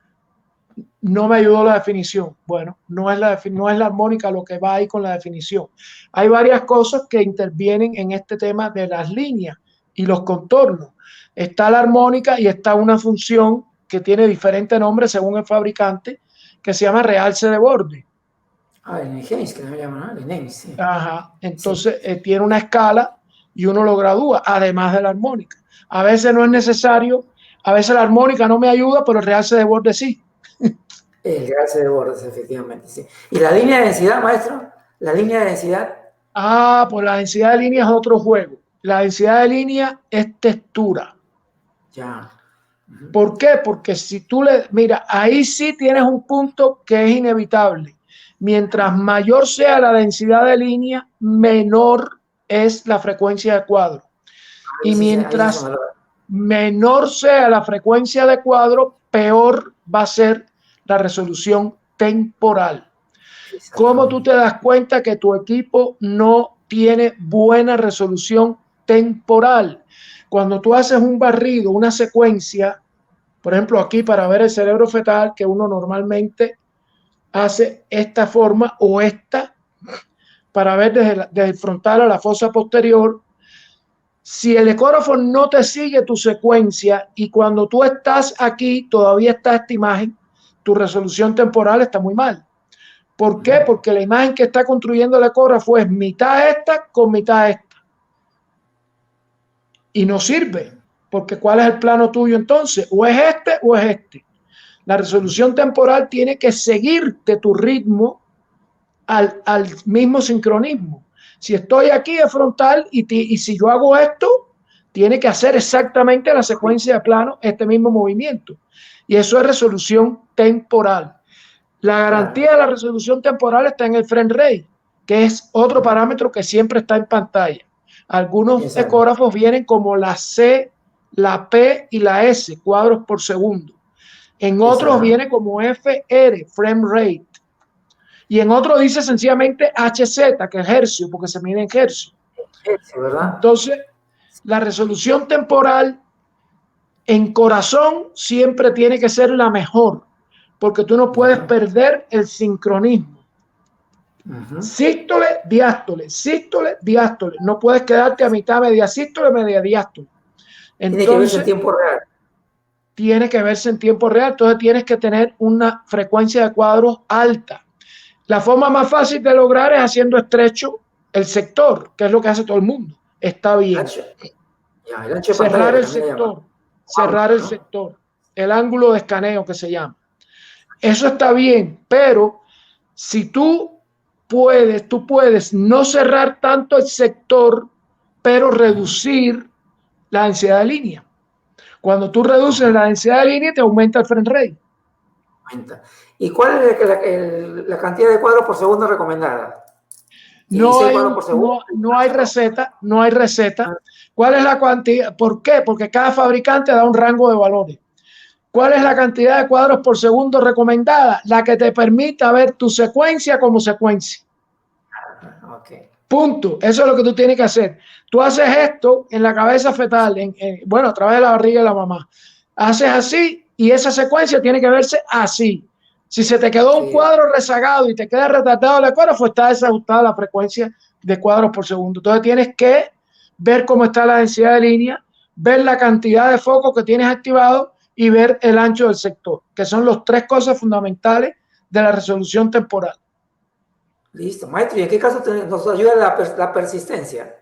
no me ayudó la definición. Bueno, no es la armónica lo que va ahí con la definición. Hay varias cosas que intervienen en este tema de las líneas y los contornos. Está la armónica y está una función que tiene diferentes nombres según el fabricante, que se llama realce de borde. El Enhance, que se llama, ¿no? El Enhance, sí. Ajá. Entonces, sí. Tiene una escala y uno lo gradúa, además de la armónica. A veces no es necesario, a veces la armónica no me ayuda, pero el realce de borde sí. El realce de bordes, efectivamente, sí. ¿Y la línea de densidad, maestro? ¿La línea de densidad? Pues la densidad de línea es otro juego. La densidad de línea es textura. Ya. ¿Por qué? Porque si tú mira, ahí sí tienes un punto que es inevitable. Mientras mayor sea la densidad de línea, menor es la frecuencia de cuadro. Y mientras menor sea la frecuencia de cuadro, peor va a ser la resolución temporal. ¿Cómo tú te das cuenta que tu equipo no tiene buena resolución temporal? Cuando tú haces un barrido, una secuencia, por ejemplo, aquí para ver el cerebro fetal, que uno normalmente hace esta forma o esta, para ver desde el frontal a la fosa posterior. Si el ecógrafo no te sigue tu secuencia y cuando tú estás aquí, todavía está esta imagen, tu resolución temporal está muy mal. ¿Por qué? Porque la imagen que está construyendo el ecógrafo es mitad esta con mitad esta. Y no sirve, porque ¿cuál es el plano tuyo entonces? O es este o es este. La resolución temporal tiene que seguirte tu ritmo al mismo sincronismo. Si estoy aquí de frontal y si yo hago esto, tiene que hacer exactamente la secuencia de plano este mismo movimiento. Y eso es resolución temporal. La garantía de la resolución temporal está en el frame rate, que es otro parámetro que siempre está en pantalla. Algunos ecógrafos vienen como la C, la P y la S, cuadros por segundo. En otros viene como FR, frame rate. Y en otro dice sencillamente HZ, que es hercio, porque se mide en hercio. Entonces, la resolución temporal en corazón siempre tiene que ser la mejor, porque tú no puedes perder el sincronismo. Sístole, diástole, sístole, diástole. No puedes quedarte a mitad media sístole, media diástole. Entonces, tiene que verse en tiempo real. Tiene que verse en tiempo real, entonces tienes que tener una frecuencia de cuadros alta. La forma más fácil de lograr es haciendo estrecho el sector, que es lo que hace todo el mundo. Está bien. Cerrar el sector, cerrar el sector, el ángulo de escaneo que se llama. Eso está bien, pero si tú puedes no cerrar tanto el sector, pero reducir la densidad de línea. Cuando tú reduces la densidad de línea, te aumenta el frame rate. ¿Y cuál es la cantidad de cuadros por segundo recomendada? No hay receta, no hay receta. ¿Cuál es la cantidad? ¿Por qué? Porque cada fabricante da un rango de valores. ¿Cuál es la cantidad de cuadros por segundo recomendada? La que te permita ver tu secuencia como secuencia. Punto. Eso es lo que tú tienes que hacer. Tú haces esto en la cabeza fetal, bueno, a través de la barriga de la mamá. Haces así y esa secuencia tiene que verse así. Si se te quedó un Sí. cuadro rezagado y te queda retardado el ecógrafo, está desajustada la frecuencia de cuadros por segundo. Entonces tienes que ver cómo está la densidad de línea, ver la cantidad de focos que tienes activado y ver el ancho del sector, que son las tres cosas fundamentales de la resolución temporal. Listo, maestro. ¿Y en qué caso nos ayuda la persistencia?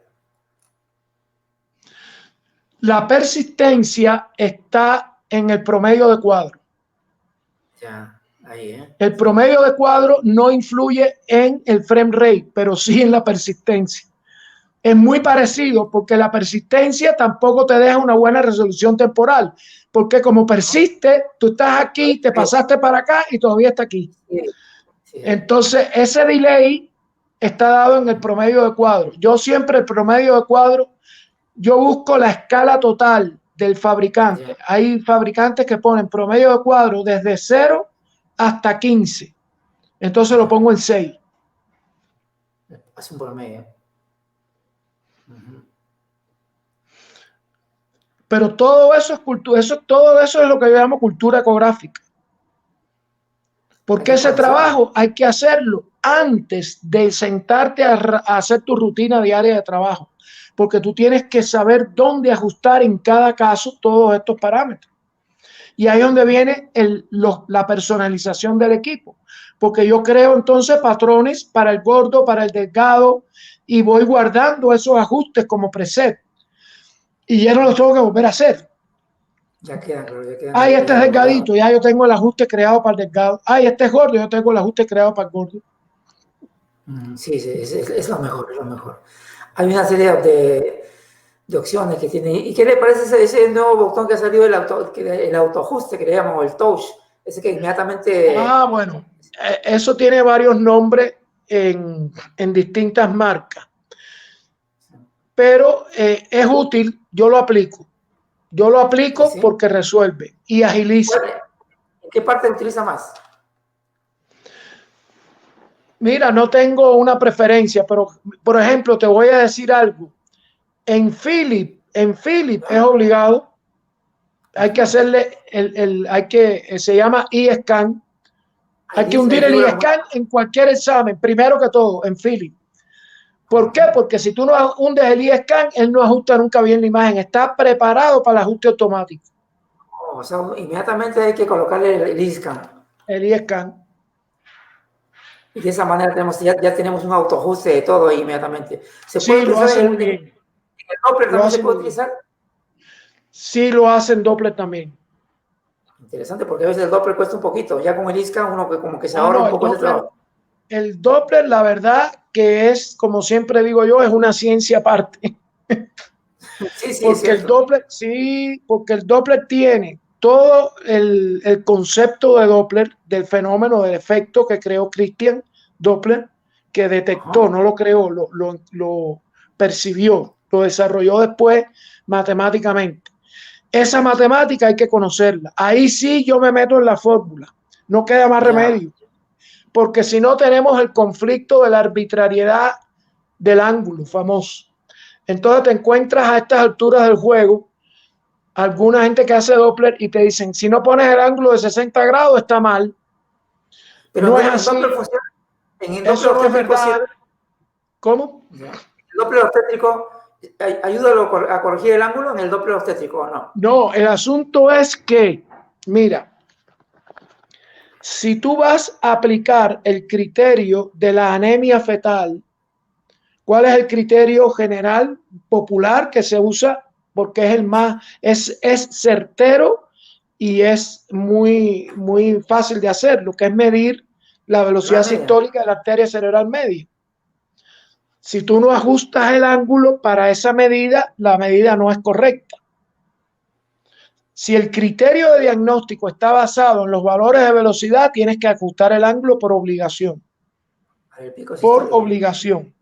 La persistencia está en el promedio de cuadro. Ya, ahí, El promedio de cuadro no influye en el frame rate, pero sí en la persistencia. Es muy parecido porque la persistencia tampoco te deja una buena resolución temporal, porque como persiste, tú estás aquí, te pasaste para acá y todavía está aquí. Sí, sí. Entonces, ese delay está dado en el promedio de cuadro. Yo siempre el promedio de cuadro, yo busco la escala total del fabricante. Ya. Hay fabricantes que ponen promedio de cuadro desde 0 hasta 15. Entonces lo pongo en 6. Hace un promedio. Uh-huh. Pero todo eso es cultura, todo eso es lo que yo llamo cultura ecográfica. Porque ese trabajo hay que hacerlo antes de sentarte a hacer tu rutina diaria de trabajo. Porque tú tienes que saber dónde ajustar en cada caso todos estos parámetros. Y ahí es donde viene la personalización del equipo. Porque yo creo entonces patrones para el gordo, para el delgado, y voy guardando esos ajustes como preset. Y ya no los tengo que volver a hacer. Ya quedan, pero ya quedan Ay, ahí este es delgadito, ya yo tengo el ajuste creado para el delgado. Ay, este es gordo, yo tengo el ajuste creado para el gordo. Sí, sí, es lo mejor, es lo mejor. Hay una serie de opciones que tiene. ¿Y qué le parece ese nuevo botón que ha salido, el autoajuste que le llamamos, el touch? Ese que inmediatamente... Ah, bueno, eso tiene varios nombres en distintas marcas, pero es útil, yo lo aplico. Yo lo aplico ¿Sí? porque resuelve y agiliza. ¿En qué parte utiliza más? Mira, no tengo una preferencia, pero por ejemplo, te voy a decir algo. En Philip es obligado. Hay que hacerle se llama e-scan. Hay que hundir el e-scan en cualquier examen, primero que todo, en Philip. ¿Por qué? Porque si tú no hundes el e-scan, él no ajusta nunca bien la imagen. Está preparado para el ajuste automático. O sea, inmediatamente hay que colocarle el e-scan. El e-scan. Y de esa manera ya tenemos un autoajuste de todo ahí inmediatamente. ¿Se puede Sí, lo utilizar hacen muy bien. en el Doppler también se puede utilizar? Sí, lo hacen Doppler también. Interesante, porque a veces el Doppler cuesta un poquito. Ya con el e-scan uno como que se ahorra un poco ese trabajo. El Doppler, la verdad que es, como siempre digo yo, es una ciencia aparte. Sí, sí, Porque el Doppler, sí, porque el Doppler tiene todo el concepto de Doppler, del fenómeno, del efecto que creó Christian Doppler, que detectó, no lo creó, lo percibió, lo desarrolló después matemáticamente. Esa matemática hay que conocerla. Ahí sí yo me meto en la fórmula, no queda más remedio, porque si no tenemos el conflicto de la arbitrariedad del ángulo famoso. Entonces te encuentras a estas alturas del juego alguna gente que hace Doppler y te dicen, si no pones el ángulo de 60 grados está mal. Pero no en es así. Doppler funciona, en el Eso Doppler no es obstétrico verdad. ¿Cómo? ¿El Doppler obstétrico ayuda a corregir el ángulo en el Doppler obstétrico o no? No, el asunto es que, mira, si tú vas a aplicar el criterio de la anemia fetal, ¿cuál es el criterio general popular que se usa? Porque es el más, es certero y es muy, muy fácil de hacer, lo que es medir la velocidad sistólica de la arteria cerebral media. Si tú no ajustas el ángulo para esa medida, la medida no es correcta. Si el criterio de diagnóstico está basado en los valores de velocidad, tienes que ajustar el ángulo por obligación. Por obligación.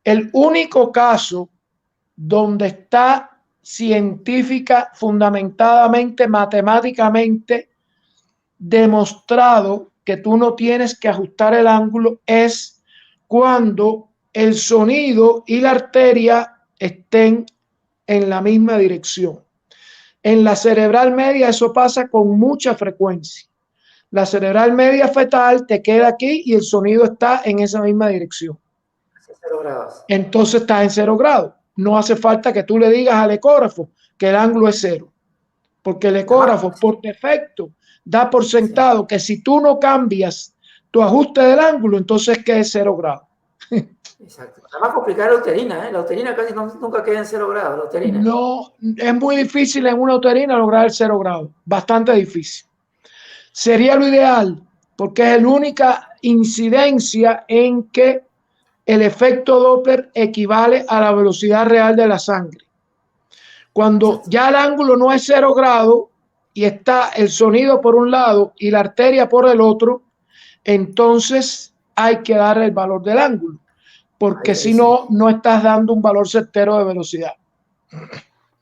El único caso donde está científica, fundamentadamente, matemáticamente demostrado que tú no tienes que ajustar el ángulo es cuando el sonido y la arteria estén en la misma dirección. En la cerebral media eso pasa con mucha frecuencia. La cerebral media fetal te queda aquí y el sonido está en esa misma dirección. 0 grados. Entonces estás en 0 grados. No hace falta que tú le digas al ecógrafo que el ángulo es 0, porque el ecógrafo por defecto da por sentado que si tú no cambias tu ajuste del ángulo, entonces que es 0 grados. Exacto. La más complicada es la uterina, ¿eh? La uterina casi nunca queda en 0 grados, la uterina. No, es muy difícil en una uterina lograr el 0 grados, bastante difícil. Sería lo ideal, porque es la única incidencia en que el efecto Doppler equivale a la velocidad real de la sangre. Cuando ya el ángulo no es 0 grados y está el sonido por un lado y la arteria por el otro, entonces hay que dar el valor del ángulo, porque si no, no estás dando un valor certero de velocidad.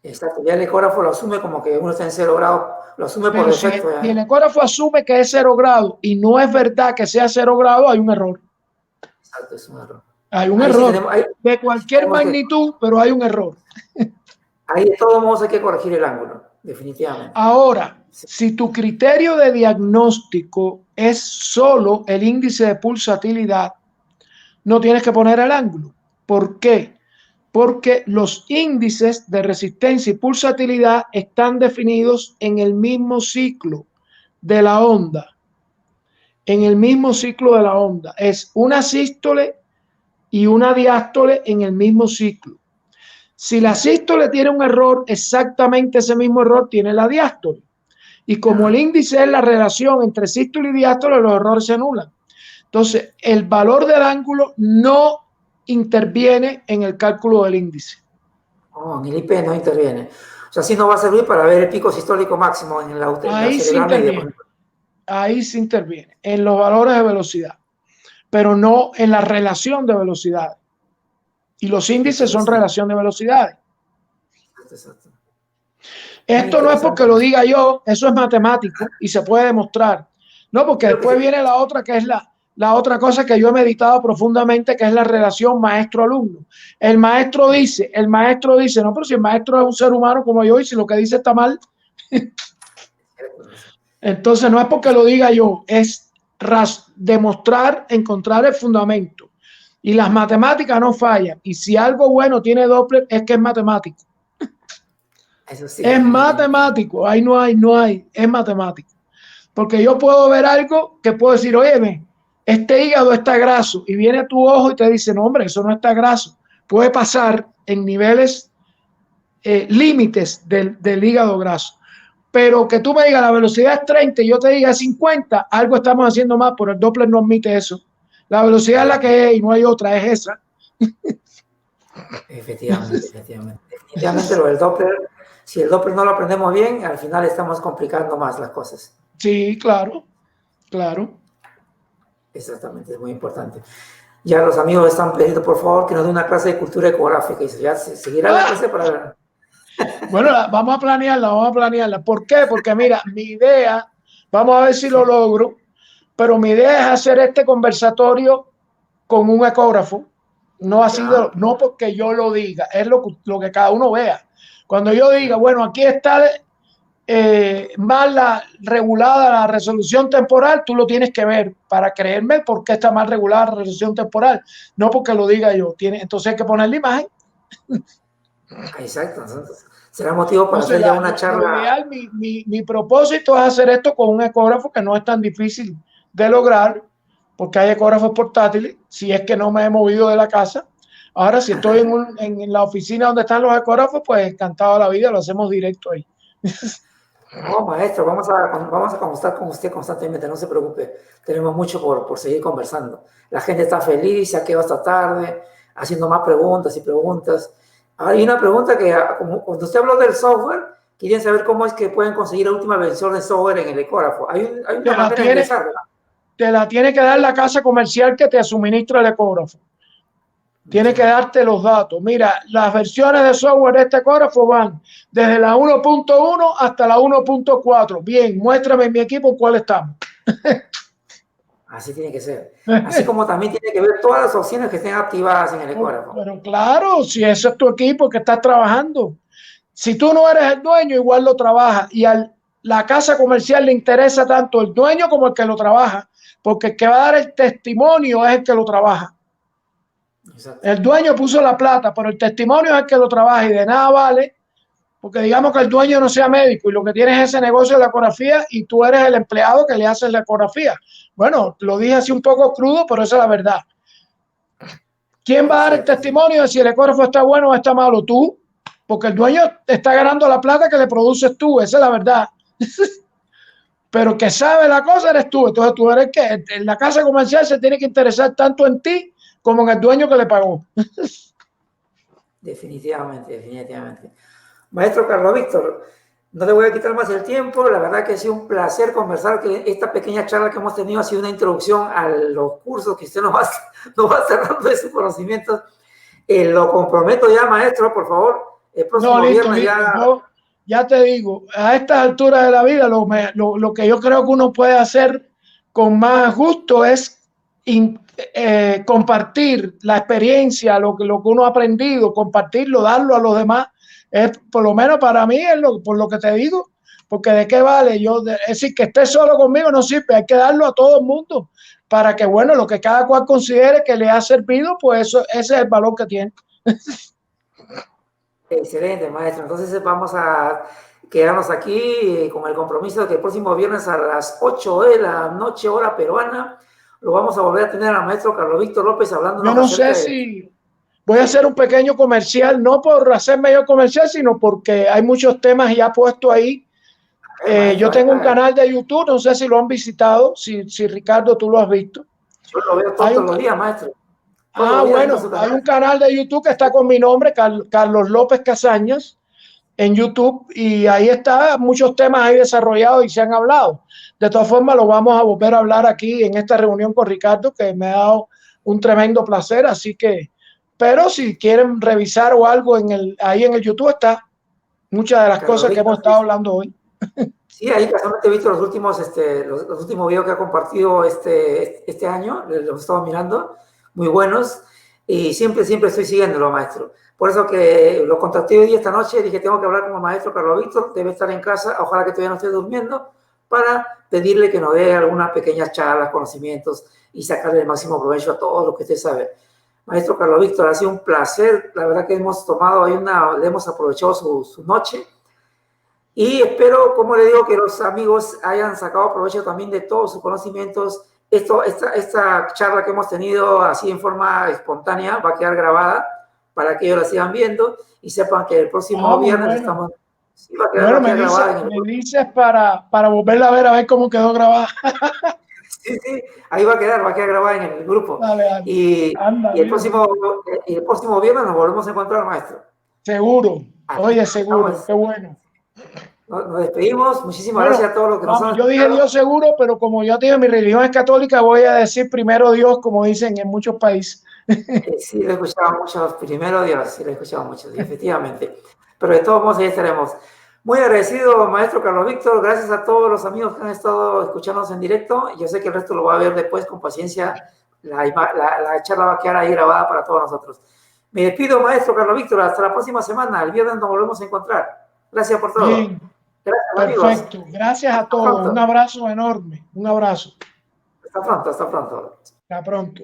Exacto, ya el ecógrafo lo asume como que uno está en 0 grados, lo asume por defecto. Si el ecógrafo asume que es 0 grados y no es verdad que sea 0 grados, hay un error. Exacto, es un error. Hay un error de cualquier magnitud, pero hay un error. Ahí de todos modos hay que corregir el ángulo, definitivamente. Ahora, si tu criterio de diagnóstico es solo el índice de pulsatilidad, no tienes que poner el ángulo. ¿Por qué? Porque los índices de resistencia y pulsatilidad están definidos en el mismo ciclo de la onda. En el mismo ciclo de la onda. Es una sístole y una diástole en el mismo ciclo. Si la sístole tiene un error, exactamente ese mismo error tiene la diástole. Y como el índice es la relación entre sístole y diástole, los errores se anulan. Entonces, el valor del ángulo no interviene en el cálculo del índice. Oh, en el IP no interviene. O sea, sí no va a servir para ver el pico sistólico máximo en la cerebral media. Ahí sí interviene, en los valores de velocidad, pero no en la relación de velocidades. Y los índices son relación de velocidades. Exacto. Esto no es porque lo diga yo, eso es matemático y se puede demostrar. No, porque después viene la otra, que es la otra cosa que yo he meditado profundamente, que es la relación maestro-alumno. El maestro dice, no, pero si el maestro es un ser humano como yo y si lo que dice está mal. Entonces no es porque lo diga yo, es demostrar, encontrar el fundamento. Y las matemáticas no fallan. Y si algo bueno tiene Doppler, es que es matemático. Eso sí, es matemático. Ahí no hay, es matemático. Porque yo puedo ver algo que puedo decir, óyeme, este hígado está graso. Y viene a tu ojo y te dice, no, hombre, eso no está graso. Puede pasar en niveles límites del hígado graso. Pero que tú me digas la velocidad es 30 y yo te diga 50, algo estamos haciendo mal, pero el Doppler no admite eso. La velocidad es la que es y no hay otra, es esa. Efectivamente. Definitivamente lo del Doppler, si el Doppler no lo aprendemos bien, al final estamos complicando más las cosas. Sí, claro. Exactamente, es muy importante. Ya los amigos están pidiendo, por favor, que nos dé una clase de cultura ecográfica. Y ya seguirá la clase para ver. Bueno, vamos a planearla. ¿Por qué? Porque mira, mi idea, vamos a ver si lo logro, pero mi idea es hacer este conversatorio con un ecógrafo. No ha sido, no porque yo lo diga, es lo que cada uno vea. Cuando yo diga, bueno, aquí está mal regulada la resolución temporal, tú lo tienes que ver para creerme por qué está mal regulada la resolución temporal, no porque lo diga yo. Entonces hay que poner la imagen. Exacto. Entonces, será motivo para hacer ya una charla. Mi propósito es hacer esto con un ecógrafo que no es tan difícil de lograr, porque hay ecógrafos portátiles, si es que no me he movido de la casa. Ahora, si estoy en la oficina donde están los ecógrafos, pues encantado de la vida, lo hacemos directo ahí. No, maestro, vamos a conversar con usted constantemente, no se preocupe. Tenemos mucho por seguir conversando. La gente está feliz, se ha quedado hasta tarde, haciendo más preguntas y preguntas. Ahora hay una pregunta que, como cuando usted habló del software, querían saber cómo es que pueden conseguir la última versión del software en el ecógrafo. Hay una manera de ingresar, ¿verdad? Te la tiene que dar la casa comercial que te suministra el ecógrafo. Tiene que darte los datos. Mira, las versiones de software de este ecógrafo van desde la 1.1 hasta la 1.4. Bien, muéstrame en mi equipo cuál estamos. Así tiene que ser. Así como también tiene que ver todas las opciones que estén activadas en el ecógrafo. Pero claro, si ese es tu equipo que estás trabajando, si tú no eres el dueño, igual lo trabaja. Y a la casa comercial le interesa tanto el dueño como el que lo trabaja, porque el que va a dar el testimonio es el que lo trabaja. Exacto. El dueño puso la plata, pero el testimonio es el que lo trabaja y de nada vale, porque digamos que el dueño no sea médico y lo que tiene es ese negocio de la ecografía y tú eres el empleado que le hace la ecografía. Bueno, lo dije así un poco crudo, pero esa es la verdad. ¿Quién va a dar el testimonio de si el ecógrafo está bueno o está malo? Tú, porque el dueño está ganando la plata que le produces tú, esa es la verdad. Pero que sabe la cosa eres tú. Entonces tú eres que en la casa comercial se tiene que interesar tanto en ti como en el dueño que le pagó. Definitivamente, definitivamente. Maestro Carlos Víctor, no le voy a quitar más el tiempo. La verdad que ha sido un placer conversar, que esta pequeña charla que hemos tenido ha sido una introducción a los cursos que usted nos va a estar dando de sus conocimientos. Lo comprometo ya, maestro, por favor. El próximo viernes ya... Ya te digo, a estas alturas de la vida, lo que yo creo que uno puede hacer con más gusto es compartir la experiencia, lo que uno ha aprendido, compartirlo, darlo a los demás. Por lo menos para mí, por lo que te digo, porque de qué vale es decir, que esté solo conmigo no sirve, hay que darlo a todo el mundo para que, bueno, lo que cada cual considere que le ha servido, pues ese es el valor que tiene. Excelente, maestro. Entonces vamos a quedarnos aquí con el compromiso de que el próximo viernes a las 8 de la noche, hora peruana, lo vamos a volver a tener al maestro Carlos Víctor López hablando. Yo no sé si voy a hacer un pequeño comercial, no por hacerme yo comercial, sino porque hay muchos temas ya puestos ahí. Yo tengo un canal de YouTube, no sé si lo han visitado, si Ricardo tú lo has visto. Yo lo veo todos los días, maestro. Bueno, hay un canal de YouTube que está con mi nombre, Carlos López Casañas, en YouTube, y ahí está muchos temas ahí desarrollados y se han hablado. De todas formas, lo vamos a volver a hablar aquí en esta reunión con Ricardo, que me ha dado un tremendo placer, así que, pero si quieren revisar o algo ahí en el YouTube está muchas de las cosas que hemos estado hablando hoy. Sí, ahí casualmente he visto los últimos videos que ha compartido este año, los he estado mirando, muy buenos, y siempre estoy siguiéndolo, maestro. Por eso que lo contacté hoy esta noche, dije, tengo que hablar con el maestro Carlos Víctor, debe estar en casa, ojalá que todavía no esté durmiendo, para pedirle que nos dé algunas pequeñas charlas, conocimientos, y sacarle el máximo provecho a todo lo que usted sabe. Maestro Carlos Víctor, ha sido un placer, la verdad que hemos tomado, le hemos aprovechado su noche, y espero, como le digo, que los amigos hayan sacado provecho también de todos sus conocimientos. Esta charla que hemos tenido así en forma espontánea va a quedar grabada para que ellos la sigan viendo y sepan que el próximo viernes estamos... Sí, va a quedar grabada. Me dices para volverla a ver cómo quedó grabada. Sí, ahí va a quedar grabada en el grupo. Dale. Y el próximo viernes nos volvemos a encontrar, maestro. Seguro. Oye, seguro. Qué bueno. Nos despedimos. Muchísimas gracias a todos los que nos han Yo dije Dios seguro, pero como yo digo, mi religión es católica, voy a decir primero Dios, como dicen en muchos países. Sí, lo he escuchado mucho. Primero Dios, sí, lo he escuchado mucho, efectivamente. Pero de todos modos, ahí estaremos. Muy agradecido, maestro Carlos Víctor. Gracias a todos los amigos que han estado escuchándonos en directo. Yo sé que el resto lo va a ver después con paciencia. La charla va a quedar ahí grabada para todos nosotros. Me despido, maestro Carlos Víctor. Hasta la próxima semana. El viernes nos volvemos a encontrar. Gracias por todo. Bien. Gracias, perfecto. Amigos. Gracias a todos. Un abrazo enorme. Un abrazo. Hasta pronto. Hasta pronto.